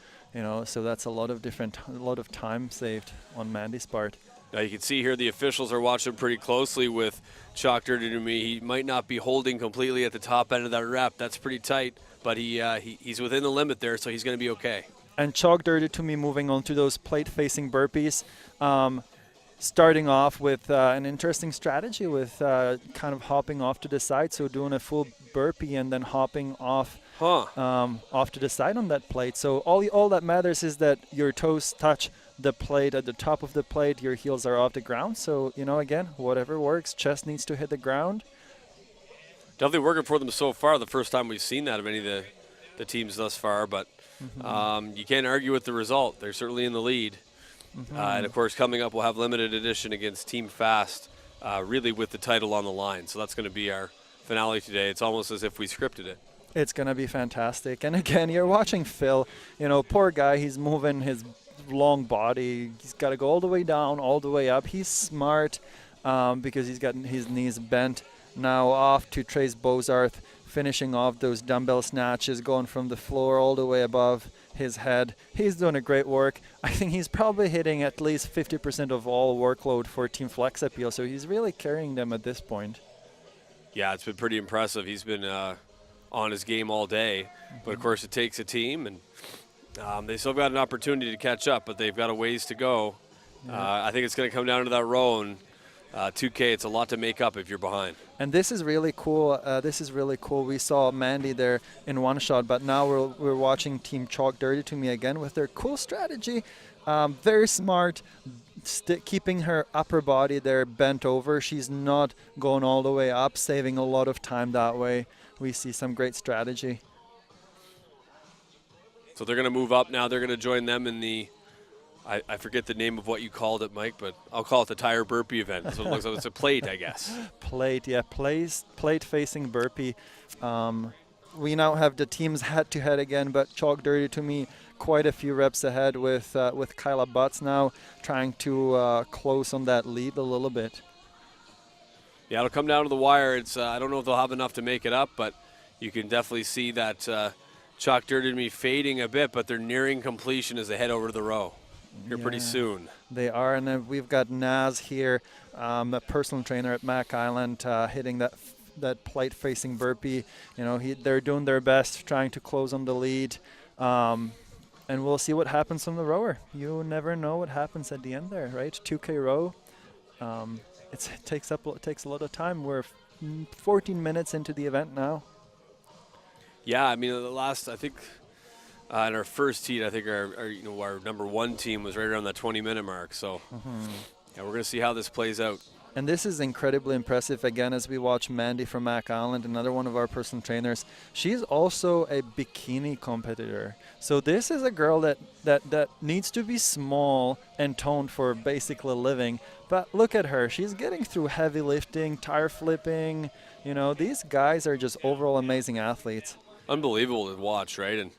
So that's a lot of time saved on Mandy's part. Now you can see here the officials are watching pretty closely with Chalk Dirty to Me. He might not be holding completely at the top end of that rep. That's pretty tight, but he's within the limit there, so he's going to be okay. And Chalk Dirty to Me moving on to those plate-facing burpees. Starting off with an interesting strategy with kind of hopping off to the side, so doing a full burpee and then hopping off to the side on that plate. So all that matters is that your toes touch the plate at the top of the plate, your heels are off the ground. So, again, whatever works, chest needs to hit the ground. Definitely working for them so far. The first time we've seen that of any of the teams thus far, but you can't argue with the result. They're certainly in the lead. And, of course, coming up, we'll have limited edition against Team Fast, really with the title on the line. So that's going to be our finale today. It's almost as if we scripted it. It's going to be fantastic. And, again, you're watching Phil. Poor guy, he's moving his long body. He's got to go all the way down, all the way up. He's smart because he's got his knees bent. Now off to Trace Bozarth, finishing off those dumbbell snatches, going from the floor all the way above his head. He's doing a great work. I think he's probably hitting at least 50% of all workload for Team Flex Appeal, so he's really carrying them at this point. Yeah, it's been pretty impressive. He's been on his game all day, but of course it takes a team, and they still got an opportunity to catch up, but they've got a ways to go. I think it's going to come down to that row, and 2K, it's a lot to make up if you're behind. And this is really cool. We saw Mandy there in one shot, but now we're watching Team Chalk Dirty to Me again with their cool strategy. Very smart, keeping her upper body there bent over. She's not going all the way up, saving a lot of time that way. We see some great strategy. So they're going to move up now. They're going to join them in the, I forget the name of what you called it, Mike, but I'll call it the tire burpee event. So it looks like it's a plate, I guess. Plate, yeah, plate facing burpee. We now have the teams head-to-head again, but Chalk Dirty to Me quite a few reps ahead with Kyla Butts now trying to close on that lead a little bit. Yeah, it'll come down to the wire. It's I don't know if they'll have enough to make it up, but you can definitely see that Chalk Dirty to Me fading a bit, but they're nearing completion as they head over to the row here pretty soon. They are, and then we've got Naz here, a personal trainer at Mac Island, hitting that plate-facing burpee. They're doing their best, trying to close on the lead, and we'll see what happens from the rower. You never know what happens at the end there, right? 2K row. It takes a lot of time. We're 14 minutes into the event now. Yeah, I mean, I think in our first heat, I think our number one team was right around that 20-minute mark. So yeah, we're going to see how this plays out. And this is incredibly impressive, again, as we watch Mandy from Mac Island, another one of our personal trainers. She's also a bikini competitor. So this is a girl that needs to be small and toned for basically living. But look at her. She's getting through heavy lifting, tire flipping. These guys are just overall amazing athletes. Unbelievable to watch, right? And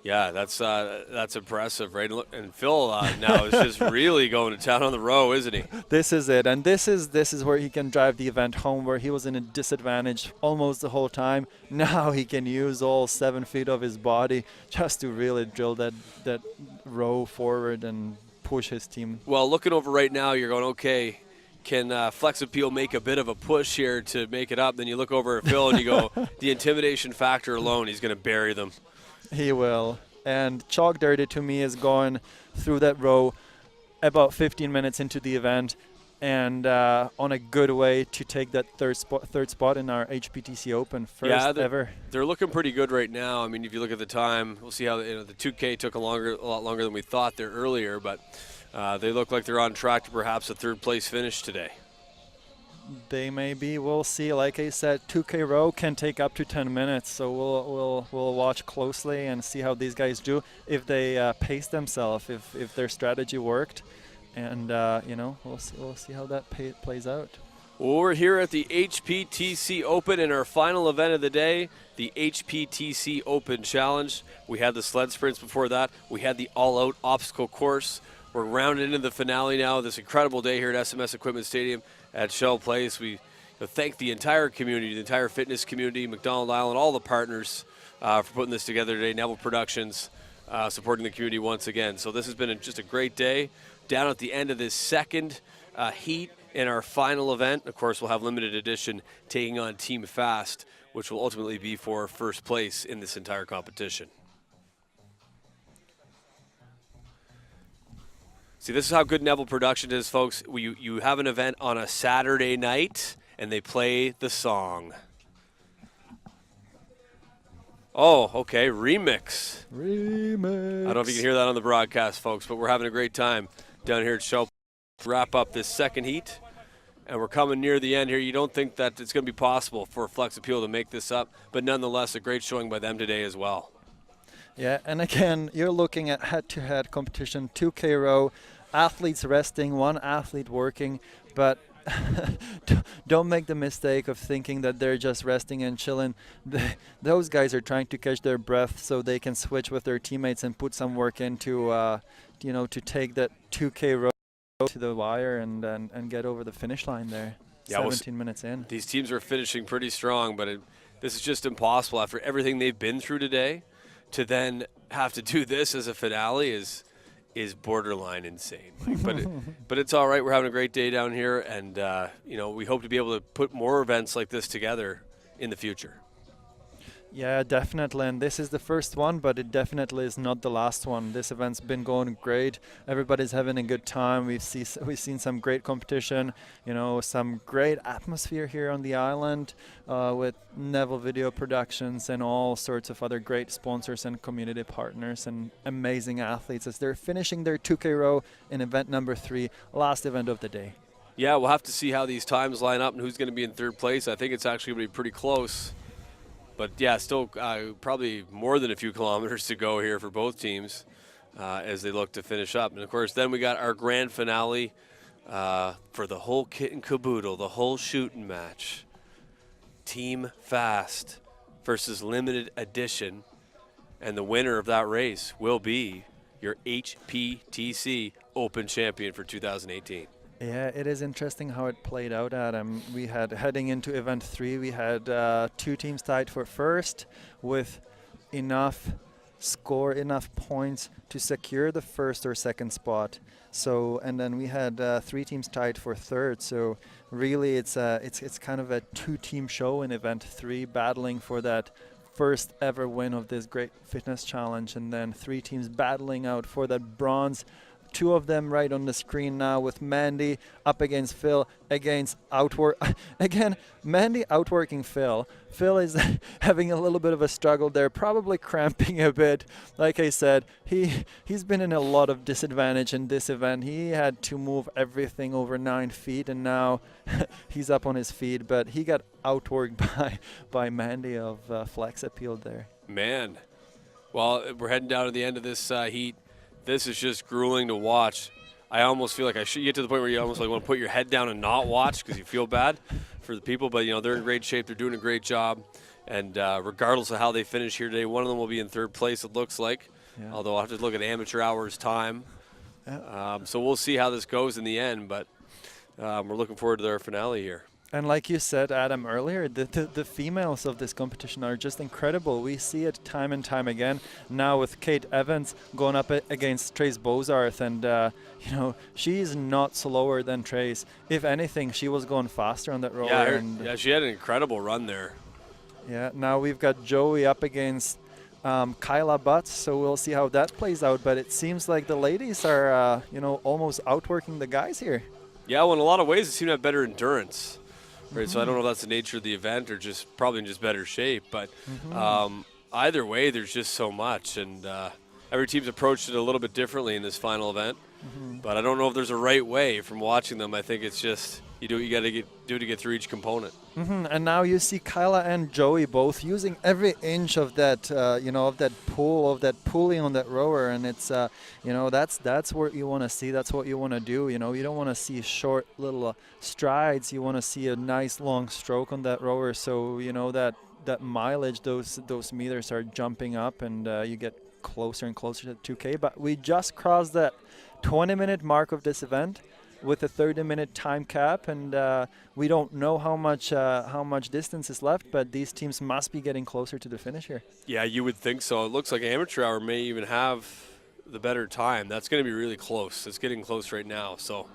Yeah, that's impressive, right? And Phil now is just really going to town on the row, isn't he? This is it, and this is where he can drive the event home, where he was in a disadvantage almost the whole time. Now he can use all 7 feet of his body just to really drill that row forward and push his team. Well, looking over right now, you're going, okay, can Flex Appeal make a bit of a push here to make it up? Then you look over at Phil and you go, the intimidation factor alone, he's going to bury them. He will. And Chalk Dirty to me is going through that row about 15 minutes into the event and on a good way to take that third spot in our HPTC Open, first ever. They're looking pretty good right now. I mean, if you look at the time, we'll see how the 2K took a lot longer than we thought there earlier, but they look like they're on track to perhaps a third place finish today. They may be. We'll see. Like I said, 2K row can take up to 10 minutes, so we'll watch closely and see how these guys do, if they pace themselves, if their strategy worked, and we'll see how that plays out. Well, we're here at the HPTC Open in our final event of the day, the HPTC Open Challenge. We had the sled sprints before that. We had the all-out obstacle course. We're rounding into the finale now. This incredible day here at SMS Equipment Stadium at Shell Place. We thank the entire community, the entire fitness community, MacDonald Island, all the partners for putting this together today. Neville Productions supporting the community once again. So this has been just a great day. Down at the end of this second heat in our final event, of course, we'll have limited edition taking on Team Fast, which will ultimately be for first place in this entire competition. See, this is how good Neville Production is, folks. You have an event on a Saturday night, and they play the song. Oh, okay, remix. Remix. I don't know if you can hear that on the broadcast, folks, but we're having a great time down here at Show. Wrap up this second heat, and we're coming near the end here. You don't think that it's going to be possible for Flex Appeal to make this up, but nonetheless, a great showing by them today as well. Yeah, and again, you're looking at head-to-head competition, 2K row, athletes resting, one athlete working, but don't make the mistake of thinking that they're just resting and chilling. Those guys are trying to catch their breath so they can switch with their teammates and put some work into, to take that 2K row to the wire and get over the finish line there. Yeah, 17 minutes in. These teams are finishing pretty strong, but this is just impossible after everything they've been through today. To then have to do this as a finale is borderline insane. But it's all right. We're having a great day down here, and we hope to be able to put more events like this together in the future. Yeah, definitely, and this is the first one, but it definitely is not the last one. This event's been going great. Everybody's having a good time. We've seen some great competition, some great atmosphere here on the island with Neville Video Productions and all sorts of other great sponsors and community partners and amazing athletes as they're finishing their 2K row in event number 3, last event of the day. Yeah, we'll have to see how these times line up and who's going to be in third place. I think it's actually going to be pretty close. But, yeah, still probably more than a few kilometers to go here for both teams as they look to finish up. And, of course, then we got our grand finale for the whole kit and caboodle, the whole shooting match. Team Fast versus Limited Edition. And the winner of that race will be your HPTC Open champion for 2018. Yeah, it is interesting how it played out, Adam. We had, heading into event 3, we had 2 teams tied for first with enough points to secure the first or second spot. So, and then we had 3 teams tied for third. So really it's kind of a 2-team show in event 3, battling for that first ever win of this great fitness challenge, and then 3 teams battling out for that bronze. 2 of them right on the screen now, with Mandy up against Phil, again, Mandy outworking Phil. Phil is having a little bit of a struggle there, probably cramping a bit. Like I said, he's been in a lot of disadvantage in this event. He had to move everything over 9 feet, and now he's up on his feet, but he got outworked by Mandy of Flex Appeal there. Man, well, we're heading down to the end of this heat. This is just grueling to watch. I almost feel like I should get to the point where you almost want to put your head down and not watch because you feel bad for the people. But, they're in great shape. They're doing a great job. And regardless of how they finish here today, one of them will be in third place, it looks like. Yeah. Although I'll have to look at amateur hours time. So we'll see how this goes in the end, but we're looking forward to their finale here. And like you said, Adam, earlier, the females of this competition are just incredible. We see it time and time again. Now with Kate Evans going up against Trace Bozarth, and you know, she's not slower than Trace. If anything, she was going faster on that roller. Yeah, she had an incredible run there. Yeah, now we've got Joey up against Kyla Butts, so we'll see how that plays out. But it seems like the ladies are, you know, almost outworking the guys here. Yeah, well, in a lot of ways, they seem to have better endurance. Right, so I don't know if that's the nature of the event or just probably in just better shape. But either way, there's just so much. And every team's approached it a little bit differently in this final event. But I don't know if there's a right way from watching them. I think it's just you do what you got to do to get through each component. And now you see Kyla and Joey both using every inch of that, you know, of that pull, of that pulley on that rower, and it's, you know, that's what you want to see. That's what you want to do. You know, you don't want to see short little strides. You want to see a nice long stroke on that rower. So you know that mileage, those meters are jumping up, and you get closer and closer to 2K. But we just crossed that 20-minute mark of this event with a 30-minute time cap, and we don't know how much distance is left, but these teams must be getting closer to the finish here. Yeah, you would think so. It looks like amateur hour may even have the better time. That's going to be really close. It's getting close right now. So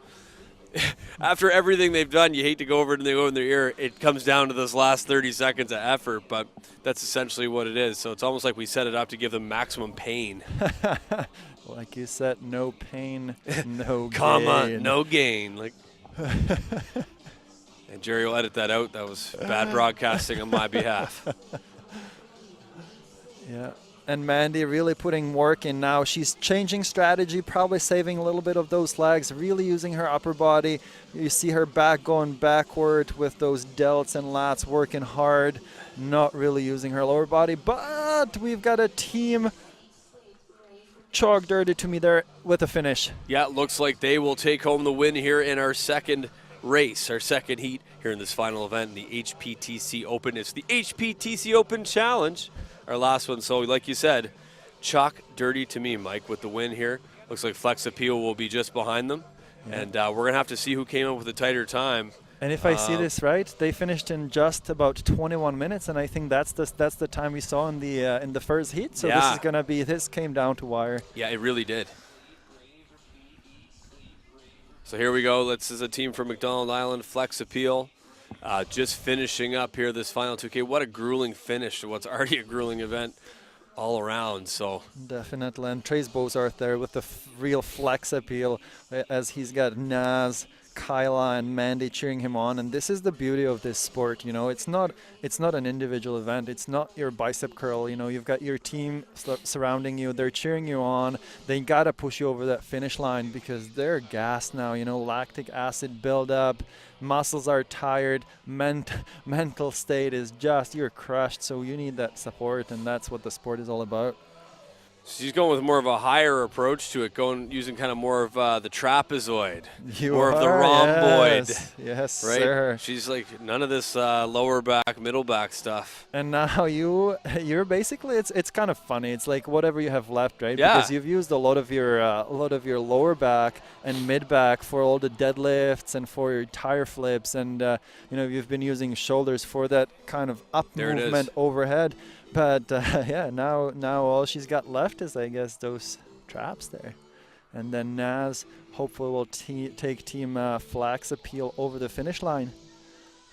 after everything they've done, you hate to go over it and they go in their ear. It comes down to those last 30 seconds of effort, but that's essentially what it is. So it's almost like we set it up to give them maximum pain. Like you said, no pain, no comma, gain. No gain. Like, and Jerry will edit that out. That was bad broadcasting on my behalf. Yeah. And Mandy really putting work in now. She's changing strategy, probably saving a little bit of those legs, really using her upper body. You see her back going backward with those delts and lats, working hard, not really using her lower body. But we've got a team chalk dirty to me there with a finish. Yeah, it looks like they will take home the win here in our second race, our second heat here in this final event in the HPTC Open. It's the HPTC Open Challenge, our last one. So like you said, chalk dirty to me, Mike, with the win here. Looks like Flex Appeal will be just behind them. Yeah. And we're going to have to see who came up with a tighter time. And if I see this right, they finished in just about 21 minutes, and I think that's the time we saw in the first heat. So this is gonna be, this came down to wire. Yeah, it really did. So here we go. This is a team from MacDonald Island, Flex Appeal, just finishing up here this final 2K. What a grueling finish to what's already a grueling event all around. So definitely, and Trace Bozarth there with the real Flex Appeal, as he's got Naz, Kyla and Mandy cheering him on. And this is the beauty of this sport, you know. It's not an individual event. It's not your bicep curl, you know. You've got your team surrounding you. They're cheering you on. They gotta push you over that finish line because they're gassed now, you know. Lactic acid buildup, muscles are tired, mental state is just, you're crushed. So you need that support, and that's what the sport is all about. She's going with more of a higher approach to it, using kind of more of the trapezoid, more of the rhomboid. Yes, right? Sir. She's like none of this lower back, middle back stuff. And now you're basically, it's kind of funny. It's like whatever you have left, right? Yeah. Because you've used a lot of your lower back and mid back for all the deadlifts and for your tire flips, and you know, you've been using shoulders for that kind of up movement overhead. But yeah, now all she's got left is, I guess, those traps there. And then Naz hopefully will take Team Flex Appeal over the finish line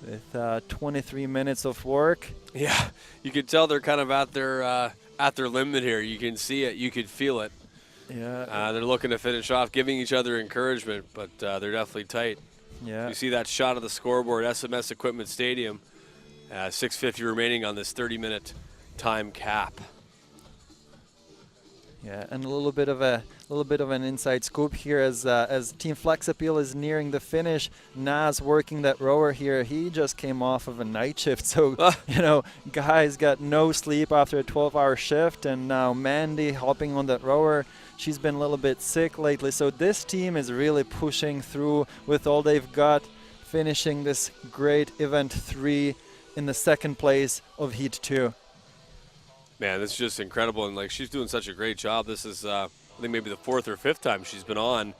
with 23 minutes of work. Yeah, you can tell they're kind of at their limit here. You can see it. You could feel it. Yeah. They're looking to finish off, giving each other encouragement, but they're definitely tight. Yeah. You see that shot of the scoreboard, SMS Equipment Stadium, 6:50 remaining on this 30-minute time cap. Yeah, and a little bit of an inside scoop here as Team Flex Appeal is nearing the finish. Naz working that rower here. He just came off of a night shift, so you know, guys got no sleep after a 12-hour shift, and now Mandy hopping on that rower. She's been a little bit sick lately, so this team is really pushing through with all they've got, finishing this great event 3 in the second place of Heat 2. Man, this is just incredible, and like she's doing such a great job. This is, I think, maybe the 4th or 5th time she's been on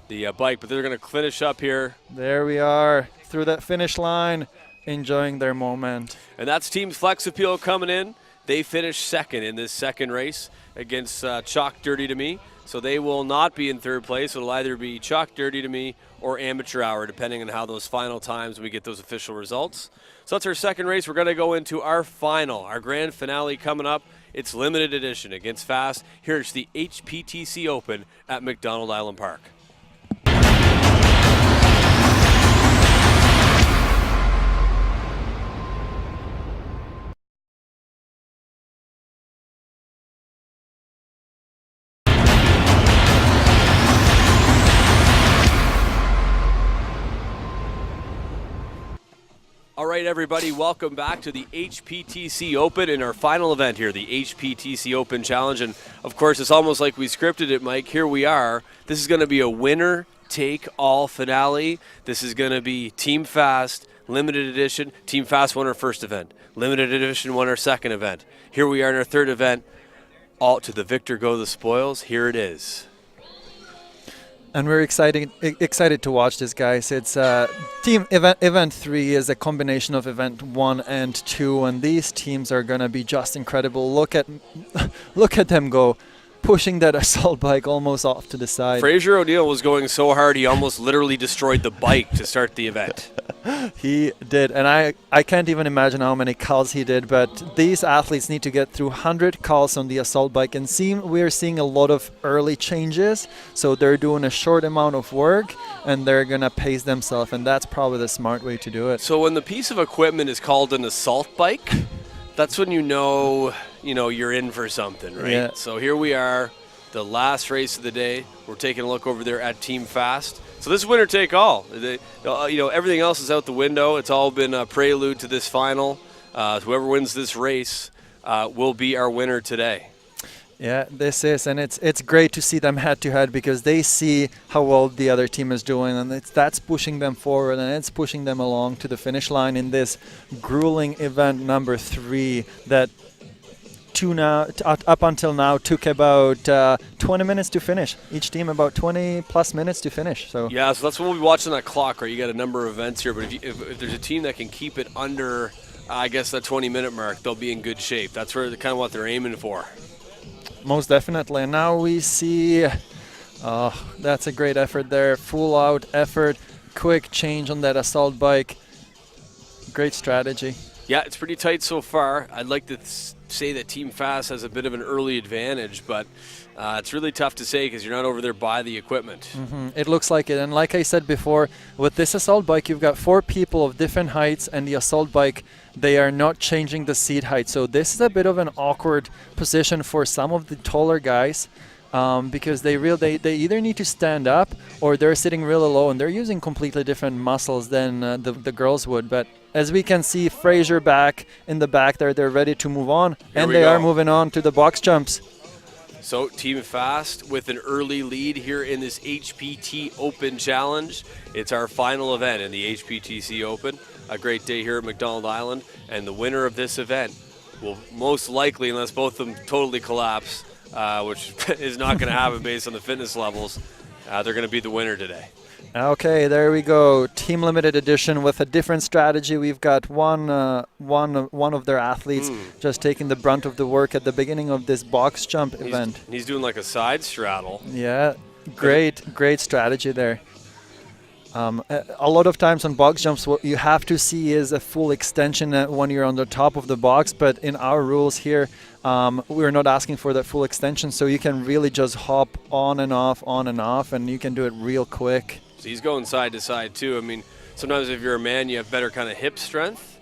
the bike, but they're going to finish up here. There we are, through that finish line, enjoying their moment. And that's Team Flex Appeal coming in. They finished second in this second race against Chalk Dirty to Me. So they will not be in third place. It'll either be Chalk Dirty to Me or Amateur Hour, depending on how those final times we get those official results. So that's our second race. We're going to go into our final, our grand finale coming up. It's limited edition against Fast. Here's the HPTC Open at MacDonald Island Park. All right, everybody, welcome back to the HPTC Open in our final event here, the HPTC Open Challenge. And, of course, it's almost like we scripted it, Mike. Here we are. This is going to be a winner-take-all finale. This is going to be Team Fast, limited edition. Team Fast won our first event. Limited edition won our second event. Here we are in our third event. All to the victor go the spoils. Here it is. And we're excited to watch this, guys. It's team event 3 is a combination of event 1 and 2, and these teams are gonna be just incredible. Look at them go, pushing that assault bike almost off to the side. Fraser O'Neill was going so hard he almost literally destroyed the bike to start the event. He did, and I can't even imagine how many calls he did, but these athletes need to get through 100 calls on the assault bike, and we're seeing a lot of early changes, so they're doing a short amount of work, and they're going to pace themselves, and that's probably the smart way to do it. So when the piece of equipment is called an assault bike, that's when you know you're in for something, right? Yeah. So here we are, the last race of the day. We're taking a look over there at Team Fast. So this is winner take all. Everything else is out the window. It's all been a prelude to this final. Whoever wins this race will be our winner today. Yeah, this is, and it's great to see them head to head because they see how well the other team is doing, and that's pushing them forward, and it's pushing them along to the finish line in this grueling event number 3 that up until now took about 20 minutes to finish. Each team about 20 plus minutes to finish. So yeah, so that's what we'll be watching that clock, right? You got a number of events here, but if there's a team that can keep it under, I guess, that 20-minute mark, they'll be in good shape. That's where kind of what they're aiming for. Most definitely. And now we see, that's a great effort there. Full out effort, quick change on that assault bike. Great strategy. Yeah, it's pretty tight so far. I'd like to say that Team Fast has a bit of an early advantage, but it's really tough to say because you're not over there by the equipment. Mm-hmm. It looks like it. And like I said before, with this assault bike, you've got 4 people of different heights, and the assault bike, they are not changing the seat height. So this is a bit of an awkward position for some of the taller guys. Because they either need to stand up or they're sitting really low, and they're using completely different muscles than the girls would. But as we can see, Fraser back in the back there, they're ready to move on, and they are moving on to the box jumps. So Team Fast with an early lead here in this HPT Open Challenge. It's our final event in the HPTC Open. A great day here at MacDonald Island, and the winner of this event will most likely, unless both of them totally collapse, which is not going to happen based on the fitness levels, they're going to be the winner today. Okay, there we go. Team Limited Edition with a different strategy. We've got one of their athletes just taking the brunt of the work at the beginning of this box jump event. He's doing like a side straddle. Yeah, great strategy there. A lot of times on box jumps, what you have to see is a full extension when you're on the top of the box, but in our rules here, we're not asking for that full extension, so you can really just hop on and off, and you can do it real quick. So he's going side to side too. I mean, sometimes if you're a man, you have better kind of hip strength,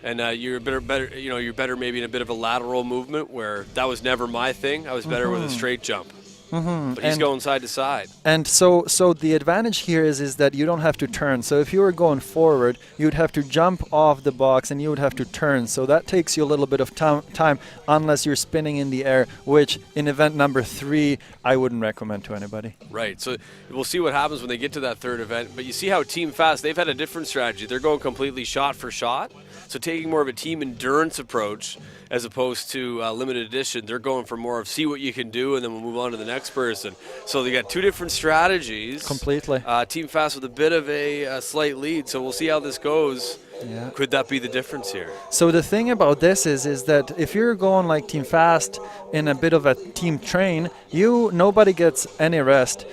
and you're better maybe in a bit of a lateral movement, where that was never my thing. I was better with a straight jump. But he's going side to side. And so the advantage here is that you don't have to turn. So if you were going forward, you would have to jump off the box and you would have to turn. So that takes you a little bit of time unless you're spinning in the air, which in event number 3, I wouldn't recommend to anybody. Right. So we'll see what happens when they get to that third event. But you see how Team Fast, they've had a different strategy. They're going completely shot for shot. So taking more of a team endurance approach as opposed to limited edition. They're going for more of see what you can do, and then we'll move on to the next person. So they got 2 different strategies. Completely. Team Fast with a bit of a slight lead. So we'll see how this goes. Yeah. Could that be the difference here? So the thing about this is that if you're going like Team Fast in a bit of a team train, nobody gets any rest.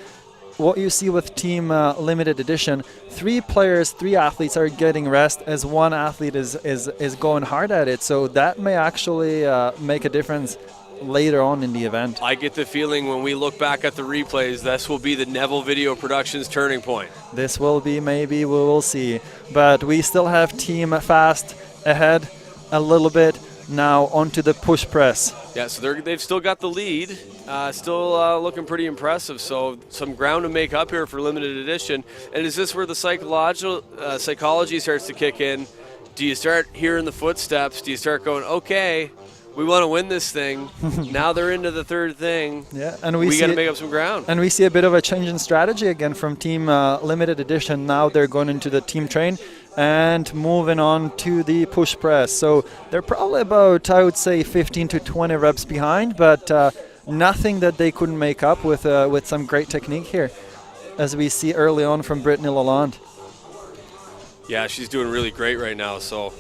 What you see with Team Limited Edition, 3 players, 3 athletes are getting rest as 1 athlete is going hard at it. So that may actually make a difference later on in the event. I get the feeling when we look back at the replays, this will be the Neville Video Productions turning point. This will be, maybe, we will see. But we still have Team Fast ahead a little bit. Now onto the push press. Yeah, so they've still got the lead, still looking pretty impressive. So some ground to make up here for limited edition. And is this where the psychology starts to kick in? Do you start hearing the footsteps? Do you start going, okay, we want to win this thing. Now they're into the third thing. Yeah, and we got to make up some ground. And we see a bit of a change in strategy again from Team Limited Edition. Now they're going into the team train and moving on to the push press. So they're probably about, I would say, 15 to 20 reps behind, but nothing that they couldn't make up with some great technique here, as we see early on from Brittany Lalonde. Yeah, she's doing really great right now. So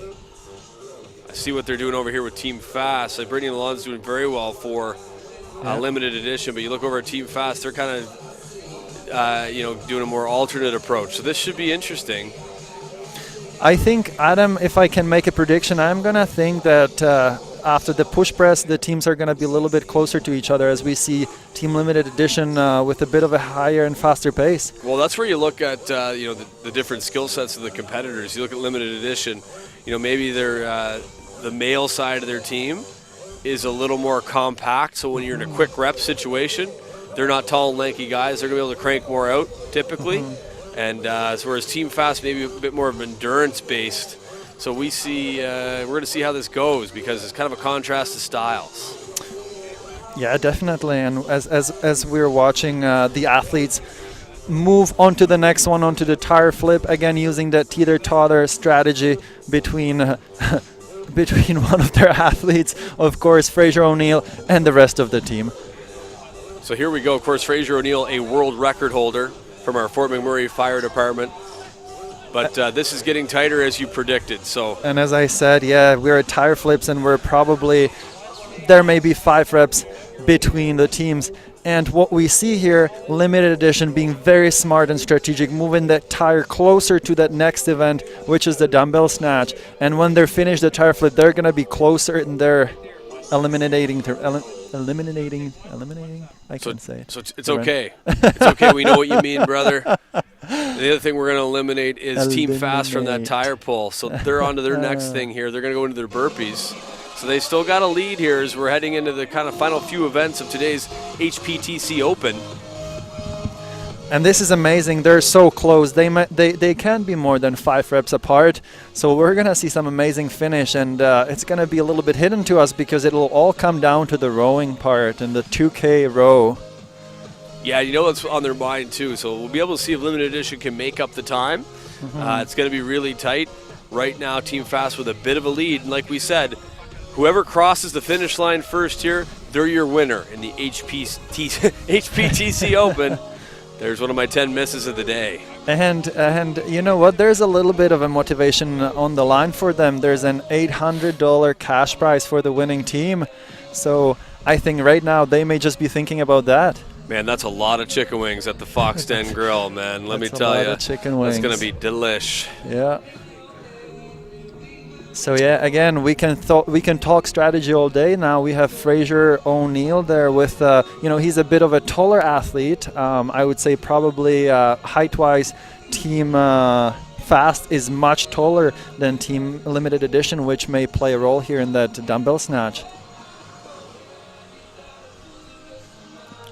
I see what they're doing over here with Team Fast. Like Brittany Lalonde's doing very well for limited edition, but you look over at Team Fast, they're kind of doing a more alternate approach. So this should be interesting. I think, Adam, if I can make a prediction, I'm going to think that after the push press, the teams are going to be a little bit closer to each other as we see Team Limited Edition with a bit of a higher and faster pace. Well, that's where you look at the different skill sets of the competitors. You look at Limited Edition, maybe they're the male side of their team is a little more compact, so when you're in a quick rep situation, they're not tall and lanky guys. They're going to be able to crank more out typically. And whereas Team Fast maybe a bit more of endurance-based. So we see we're going to see how this goes because it's kind of a contrast to styles. Yeah, definitely. And as we're watching the athletes move on to the next one, onto the tire flip, again using that teeter-totter strategy between between one of their athletes, of course, Fraser O'Neill, and the rest of the team. So here we go. Of course, Fraser O'Neill, a world record holder from our Fort McMurray Fire Department. But this is getting tighter as you predicted. And as I said, yeah, we're at tire flips and there may be 5 reps between the teams. And what we see here, Limited Edition being very smart and strategic, moving that tire closer to that next event, which is the Dumbbell Snatch. And when they're finished the tire flip, they're going to be closer and they're eliminating. I can't say it. So it's okay. It's okay. We know what you mean, brother. The other thing we're going to eliminate is Team Fast from that tire pull. So they're on to their next thing here. They're going to go into their burpees. So they still got a lead here as we're heading into the kind of final few events of today's HPTC Open. And this is amazing. They're so close. They can't be more than 5 reps apart. So we're going to see some amazing finish. And it's going to be a little bit hidden to us because it'll all come down to the rowing part and the 2K row. Yeah, what's on their mind, too. So we'll be able to see if Limited Edition can make up the time. It's going to be really tight. Right now, Team Fast with a bit of a lead. And like we said, whoever crosses the finish line first here, they're your winner in the HPTC Open. There's one of my 10 misses of the day. And you know what? There's a little bit of a motivation on the line for them. There's an $800 cash prize for the winning team. So I think right now they may just be thinking about that. Man, that's a lot of chicken wings at the Fox Den Grill, man. Let me tell you. Chicken wings. It's going to be delish. Yeah. So yeah, again, we can talk strategy all day. Now we have Fraser O'Neill there with, he's a bit of a taller athlete. I would say probably height-wise, Team Fast is much taller than Team Limited Edition, which may play a role here in that dumbbell snatch.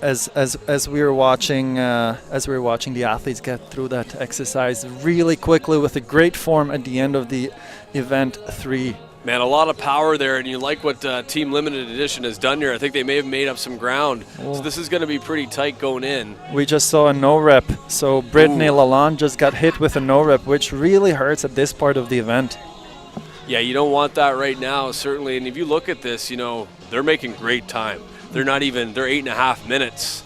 as we were watching the athletes get through that exercise really quickly with a great form at the end of the event 3. Man, a lot of power there, and you like what Team Limited Edition has done here. I think they may have made up some ground. So this is going to be pretty tight going in. We just saw a no rep. So Brittany Lalonde just got hit with a no rep, which really hurts at this part of the event. Yeah, you don't want that right now, certainly. And if you look at this, you know, they're making great time. They're 8.5 minutes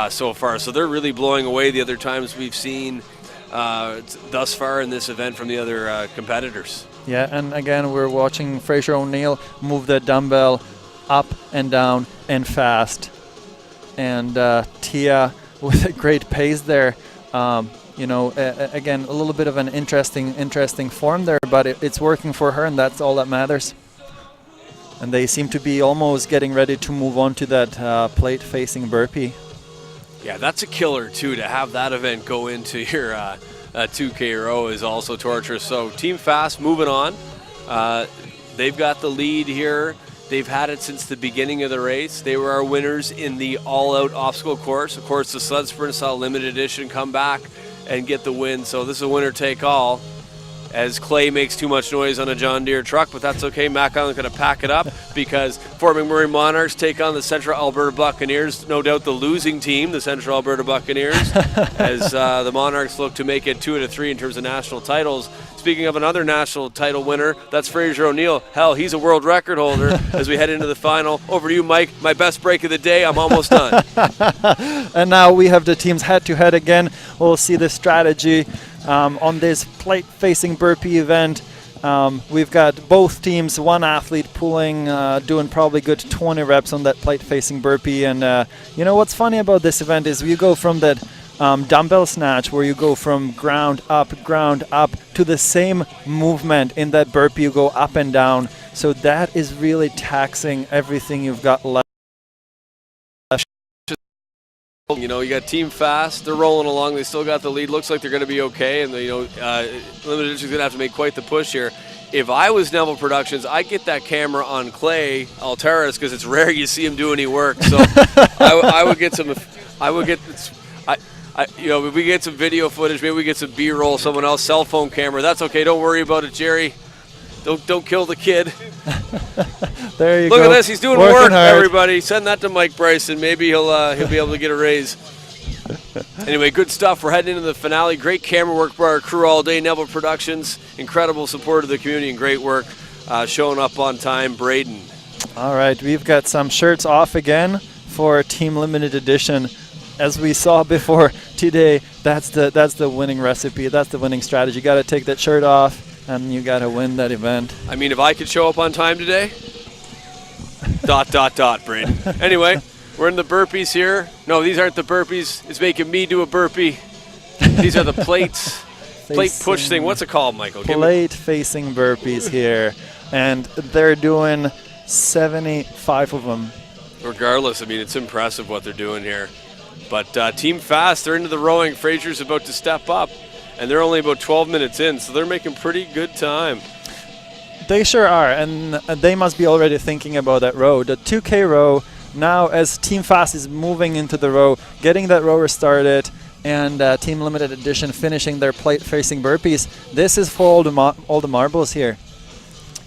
so far. So they're really blowing away the other times we've seen thus far in this event from the other competitors. Yeah, and again, we're watching Fraser O'Neill move the dumbbell up and down and fast. And Tia with a great pace there. You know, again, a little bit of an interesting form there, but it's working for her, and that's all that matters. And they seem to be almost getting ready to move on to that plate-facing burpee. Yeah, that's a killer, too, to have that event go into your 2K row is also torturous. So Team Fast moving on. They've got the lead here. They've had it since the beginning of the race. They were our winners in the all-out obstacle course. Of course, the sled sprint saw limited edition come back and get the win. So this is a winner-take-all as Clay makes too much noise on a John Deere truck, but that's okay. MacDonald's going to pack it up because Fort McMurray Monarchs take on the Central Alberta Buccaneers, no doubt the losing team, the Central Alberta Buccaneers, as the Monarchs look to make it 2 out of 3 in terms of national titles. Speaking of another national title winner, that's Fraser O'Neill. Hell, he's a world record holder as we head into the final. Over to you, Mike. My best break of the day. I'm almost done. And now we have the teams head-to-head again. We'll see the strategy on this plate-facing burpee event. We've got both teams, one athlete pulling, doing probably good 20 reps on that plate-facing burpee. And you know what's funny about this event is you go from that dumbbell snatch where you go from ground up to the same movement in that burpee. You go up and down. So that is really taxing everything you've got left. You know, you got Team Fast. They're rolling along. They still got the lead. Looks like they're going to be okay. And, you know, Limited Edition's going to have to make quite the push here. If I was Neville Productions, I'd get that camera on Clay Alteris because it's rare you see him do any work. So I would get some. You know, if we get some video footage, maybe we get some B-roll, someone else, cell phone camera. That's okay. Don't worry about it, Jerry. Don't kill the kid. There you go. Look at this. He's doing work, hard. everybody. Send that to Mike Bryson. Maybe he'll be able to get a raise. Anyway, good stuff. We're heading into the finale. Great camera work by our crew all day. Neville Productions, incredible support of the community and great work showing up on time. Braden. All right, we've got some shirts off again for Team Limited Edition. As we saw before today, that's the winning recipe. That's the winning strategy. You got to take that shirt off, and you got to win that event. I mean, if I could show up on time today, ... Braden. Anyway, we're in the burpees here. No, these aren't the burpees. It's making me do a burpee. These are the plates. Plate push thing. What's it called, Michael? Plate-facing burpees here, and they're doing 75 of them. Regardless, I mean, it's impressive what they're doing here. But Team Fast, they're into the rowing. Fraser's about to step up, and they're only about 12 minutes in, so they're making pretty good time. They sure are, and they must be already thinking about that row. The 2K row, now as Team Fast is moving into the row, getting that rower started, and Team Limited Edition finishing their plate-facing burpees. This is for all the marbles here.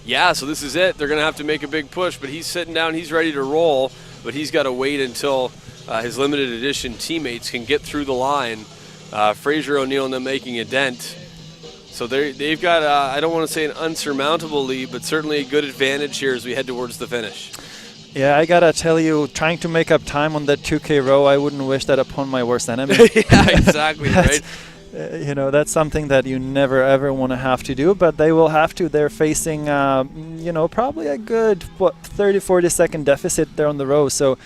Yeah, so this is it. They're going to have to make a big push, but he's sitting down. He's ready to roll, but he's got to wait until his Limited Edition teammates can get through the line. Fraser O'Neill and them making a dent. So they've got, I don't want to say an unsurmountable lead, but certainly a good advantage here as we head towards the finish. Yeah, I got to tell you, trying to make up time on that 2K row, I wouldn't wish that upon my worst enemy. Yeah, exactly, right? You know, that's something that you never, ever want to have to do, but they will have to. They're facing, you know, probably a good, 30, 40-second deficit there on the row. So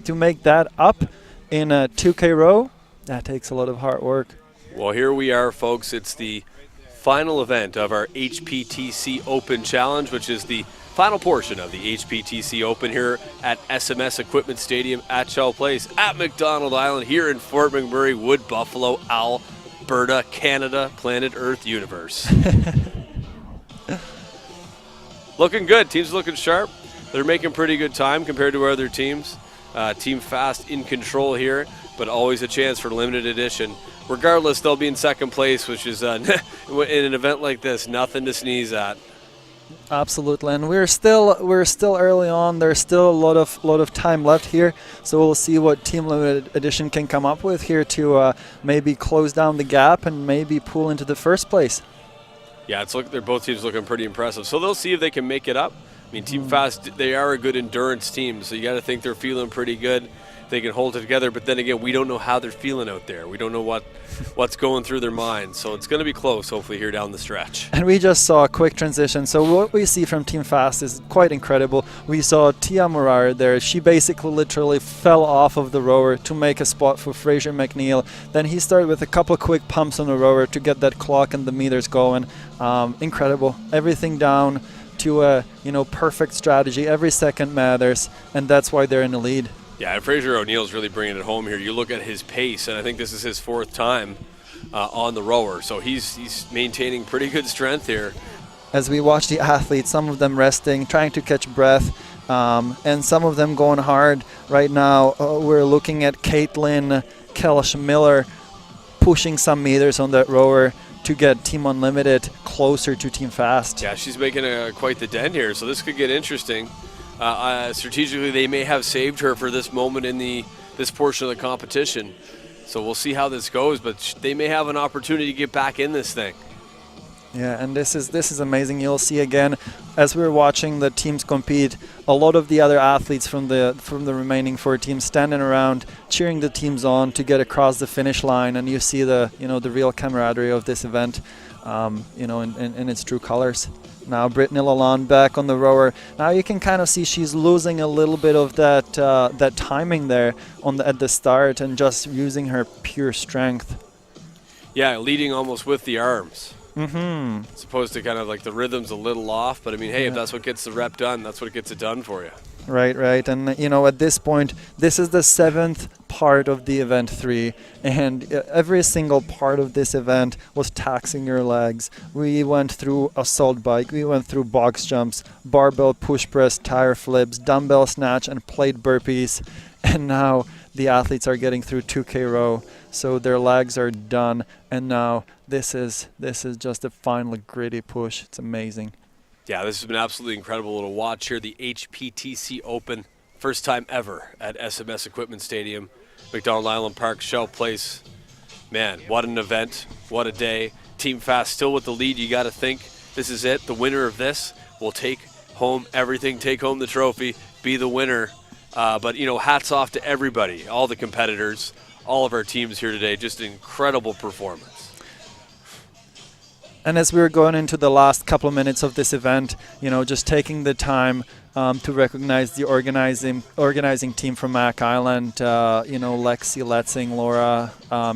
to make that up in a 2K row, that takes a lot of hard work. Well, here we are, folks. It's the final event of our HPTC Open Challenge, which is the final portion of the HPTC Open here at SMS Equipment Stadium at Shell Place at MacDonald Island here in Fort McMurray, Wood Buffalo, Alberta, Canada, planet Earth universe. Looking good. Teams looking sharp. They're making pretty good time compared to our other teams. Team Fast in control here, but always a chance for limited edition. Regardless, they'll be in second place, which is in an event like this, nothing to sneeze at. Absolutely, and we're still early on. There's still a lot of time left here, so we'll see what Team Limited Edition can come up with here to maybe close down the gap and maybe pull into the first place. Yeah, they're both teams looking pretty impressive. So they'll see if they can make it up. I mean, Team Fast, they are a good endurance team, so you got to think they're feeling pretty good. They can hold it together, but then again, we don't know how they're feeling out there. We don't know what's going through their minds, so it's going to be close, hopefully, here down the stretch. And we just saw a quick transition. So what we see from Team Fast is quite incredible. We saw Tia Morar there. She basically literally fell off of the rower to make a spot for Fraser McNeil. Then he started with a couple of quick pumps on the rower to get that clock and the meters going. Incredible. Everything down to a perfect strategy. Every second matters, and that's why they're in the lead. Yeah, and Fraser O'Neill's really bringing it home here. You look at his pace, and I think this is his fourth time on the rower, so he's maintaining pretty good strength here. As we watch the athletes, some of them resting, trying to catch breath, and some of them going hard right now. We're looking at Caitlin Kellish-Miller pushing some meters on that rower to get Team Unlimited closer to Team Fast. Yeah, she's making quite the dent here, so this could get interesting. Strategically, they may have saved her for this moment in this portion of the competition. So we'll see how this goes, but they may have an opportunity to get back in this thing. Yeah, and this is amazing. You'll see again, as we're watching the teams compete, a lot of the other athletes from the remaining four teams standing around, cheering the teams on to get across the finish line, and you see the real camaraderie of this event, in its true colors. Now Brittany Lalonde back on the rower. Now you can kind of see she's losing a little bit of that timing there at the start and just using her pure strength. Yeah, leading almost with the arms. Mm-hmm. As opposed to kind of like the rhythm's a little off, but I mean, hey, if that's what gets the rep done, that's what gets it done for you. Right. And, at this point, this is the 7th part of the event 3, and every single part of this event was taxing your legs. We went through assault bike, we went through box jumps, barbell push press, tire flips, dumbbell snatch, and plate burpees, and now the athletes are getting through 2K row, so their legs are done, and now this is just a final gritty push. It's amazing. Yeah, this has been absolutely incredible to watch here. The HPTC Open, first time ever at SMS Equipment Stadium, MacDonald Island Park, Shell Place. Man, what an event, what a day. Team Fast still with the lead. You got to think this is it. The winner of this will take home everything, take home the trophy, be the winner. But hats off to everybody, all the competitors, all of our teams here today. Just an incredible performance. And as we were going into the last couple of minutes of this event, just taking the time to recognize the organizing team from Mac Island, Lexi, Letzing, Laura,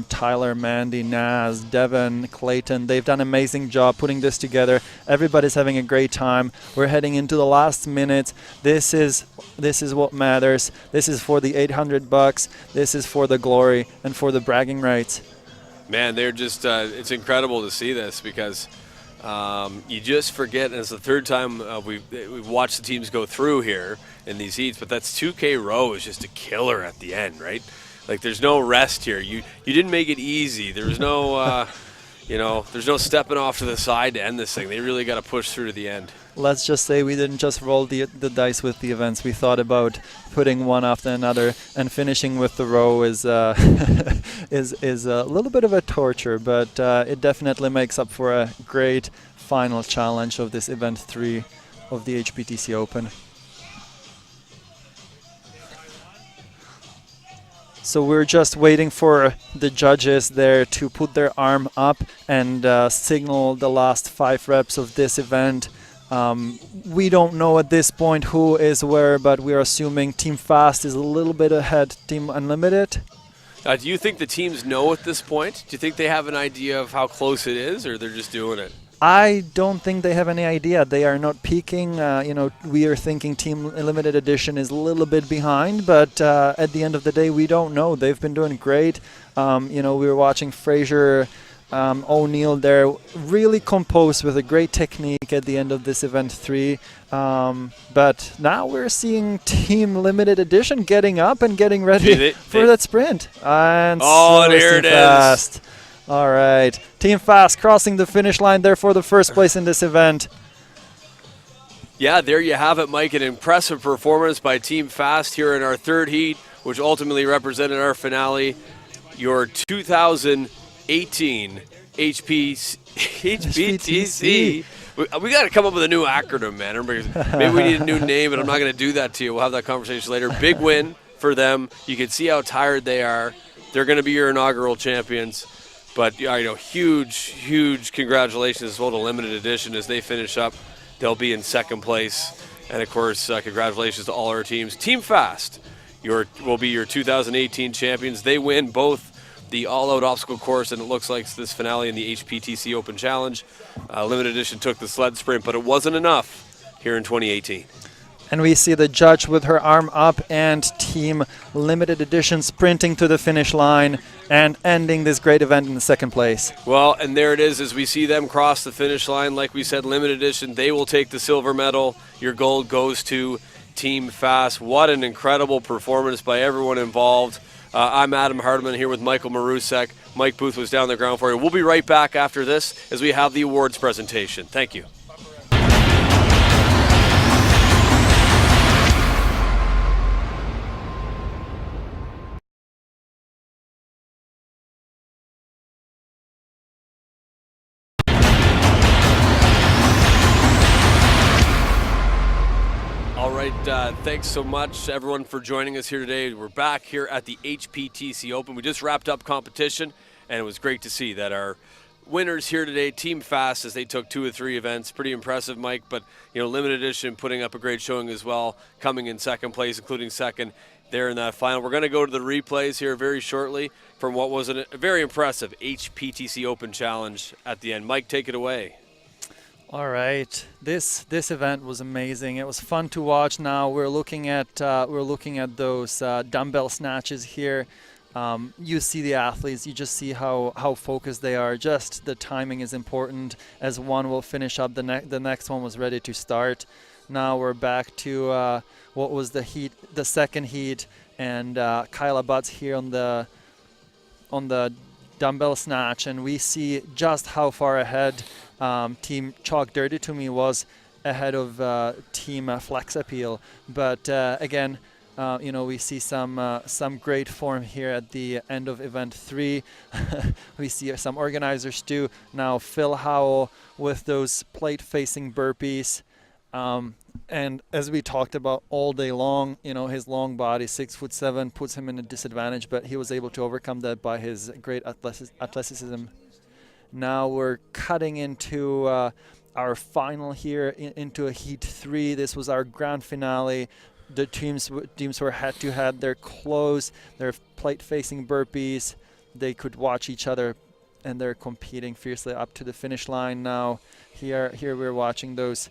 Tyler, Mandy, Naz, Devin, Clayton. They've done an amazing job putting this together. Everybody's having a great time. We're heading into the last minutes. This is what matters. This is for the $800. This is for the glory and for the bragging rights. Man, they're just, it's incredible to see this because you just forget, and it's the third time we've watched the teams go through here in these heats, but that's 2K row is just a killer at the end, right? Like there's no rest here. You didn't make it easy. There was no, there's no stepping off to the side to end this thing. They really got to push through to the end. Let's just say we didn't just roll the dice with the events. We thought about putting one after another, and finishing with the row is is a little bit of a torture, but it definitely makes up for a great final challenge of this event 3 of the HPTC Open. So we're just waiting for the judges there to put their arm up and signal the last 5 reps of this event. We don't know at this point who is where, but we're assuming Team Fast is a little bit ahead, Team Unlimited. Do you think the teams know at this point? Do you think they have an idea of how close it is, or they're just doing it? I don't think they have any idea. They are not peaking. We are thinking Team Limited Edition is a little bit behind, but at the end of the day, we don't know. They've been doing great. We were watching Fraser O'Neill there, really composed with a great technique at the end of this event 3. But now we're seeing Team Limited Edition getting up and getting ready for that sprint. And there it is. All right, Team Fast crossing the finish line there for the first place in this event. Yeah, there you have it, Mike. An impressive performance by Team Fast here in our third heat, which ultimately represented our finale. Your 2018 HPTC. We got to come up with a new acronym, man. Maybe we need a new name, but I'm not going to do that to you. We'll have that conversation later. Big win for them. You can see how tired they are. They're going to be your inaugural champions. But huge congratulations as well to Limited Edition as they finish up. They'll be in second place. And, of course, congratulations to all our teams. Team Fast will be your 2018 champions. They win both the all-out obstacle course, and it looks like this finale in the HPTC Open Challenge. Limited Edition took the sled sprint, but it wasn't enough here in 2018. And we see the judge with her arm up and Team Limited Edition sprinting to the finish line and ending this great event in the second place. Well, and there it is as we see them cross the finish line. Like we said, Limited Edition, they will take the silver medal. Your gold goes to Team Fast. What an incredible performance by everyone involved. I'm Adam Hardiman here with Michael Marusek. Mike Booth was down the ground for you. We'll be right back after this as we have the awards presentation. Thank you. Thanks so much, everyone, for joining us here today. We're back here at the HPTC Open. We just wrapped up competition, and it was great to see that our winners here today, Team Fast, as they took 2 of 3 events. Pretty impressive, Mike, but Limited Edition putting up a great showing as well, coming in second place, including second there in that final. We're going to go to the replays here very shortly from what was a very impressive HPTC Open Challenge at the end. Mike, take it away. All right, this event was amazing. It was fun to watch. Now we're looking at those dumbbell snatches here. You see the athletes. You just see how focused they are. Just the timing is important. As one will finish up, the next one was ready to start. Now we're back to what was the second heat, and Kyla Butts here on the dumbbell snatch, and we see just how far ahead Team Chalk Dirty to me was ahead of Team Flex Appeal. But again, we see some great form here at the end of event 3. We see some organizers too. Now Phil Howell with those plate-facing burpees. And as we talked about all day long, his long body, 6'7", puts him in a disadvantage, but he was able to overcome that by his great athleticism. Now we're cutting into our final here, into a heat 3. This was our grand finale. The teams were head-to-head. They're close. They're plate-facing burpees. They could watch each other, and they're competing fiercely up to the finish line now. Here we're watching those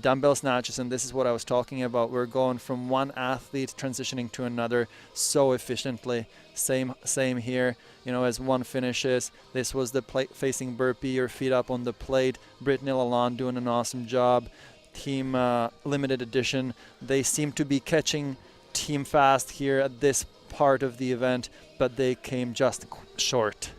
dumbbell snatches, and this is what I was talking about. We're going from one athlete transitioning to another so efficiently. Same here. As one finishes, this was the plate-facing burpee, your feet up on the plate. Brittany Lalonde doing an awesome job. Team Limited Edition, they seem to be catching Team Fast here at this part of the event, but they came just short.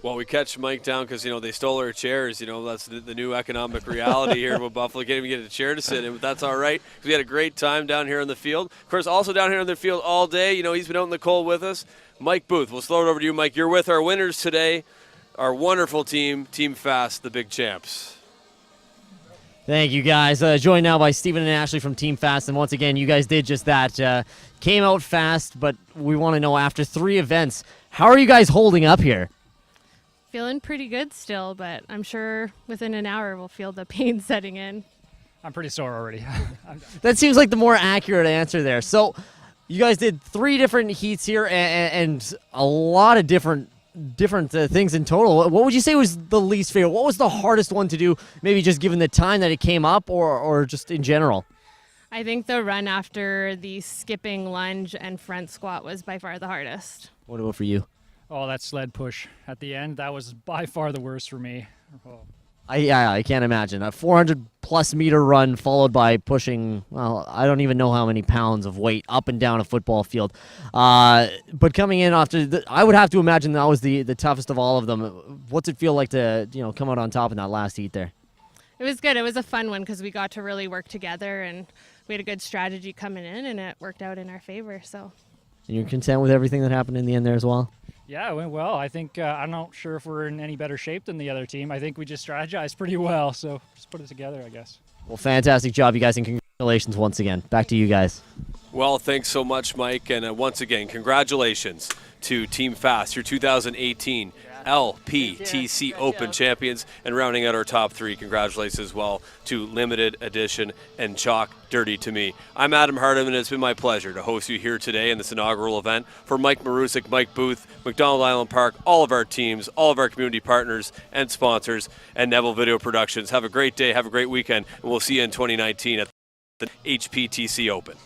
Well, we catch Mike down because, they stole our chairs. That's the new economic reality here with Buffalo. Can't even get a chair to sit in, but that's all right. We had a great time down here in the field. Of course, also down here in the field all day. He's been out in the cold with us. Mike Booth, we'll throw it over to you, Mike. You're with our winners today, our wonderful team, Team Fast, the big champs. Thank you, guys. Joined now by Stephen and Ashley from Team Fast. And once again, you guys did just that. Came out fast, but we want to know, after 3 events, how are you guys holding up here? Feeling pretty good still, but I'm sure within an hour we'll feel the pain setting in. I'm pretty sore already. That seems like the more accurate answer there. So you guys did 3 different heats here and a lot of different things in total. What would you say was the least favorite? What was the hardest one to do, maybe just given the time that it came up or just in general? I think the run after the skipping lunge and front squat was by far the hardest. What about for you? Oh, that sled push at the end, that was by far the worst for me. Oh. I can't imagine. A 400-plus meter run followed by pushing, well, I don't even know how many pounds of weight up and down a football field. But coming in after, I would have to imagine that was the toughest of all of them. What's it feel like to come out on top in that last heat there? It was good. It was a fun one because we got to really work together and we had a good strategy coming in and it worked out in our favor. So. And you're content with everything that happened in the end there as well? Yeah, it went well. I think I'm not sure if we're in any better shape than the other team. I think we just strategized pretty well, so just put it together, I guess. Well, fantastic job, you guys, and congratulations once again. Back to you guys. Well, thanks so much, Mike. And once again, congratulations to Team Fast, your 2018 LPTC Open champions. And rounding out our top three, congratulations as well to Limited Edition and Chalk Dirty to Me. I'm Adam Hardam, and it's been my pleasure to host you here today in this inaugural event. For Mike Marusek, Mike Booth, MacDonald Island Park, all of our teams, all of our community partners and sponsors, and Neville Video Productions. Have a great day, have a great weekend, and we'll see you in 2019 at the HPTC Open.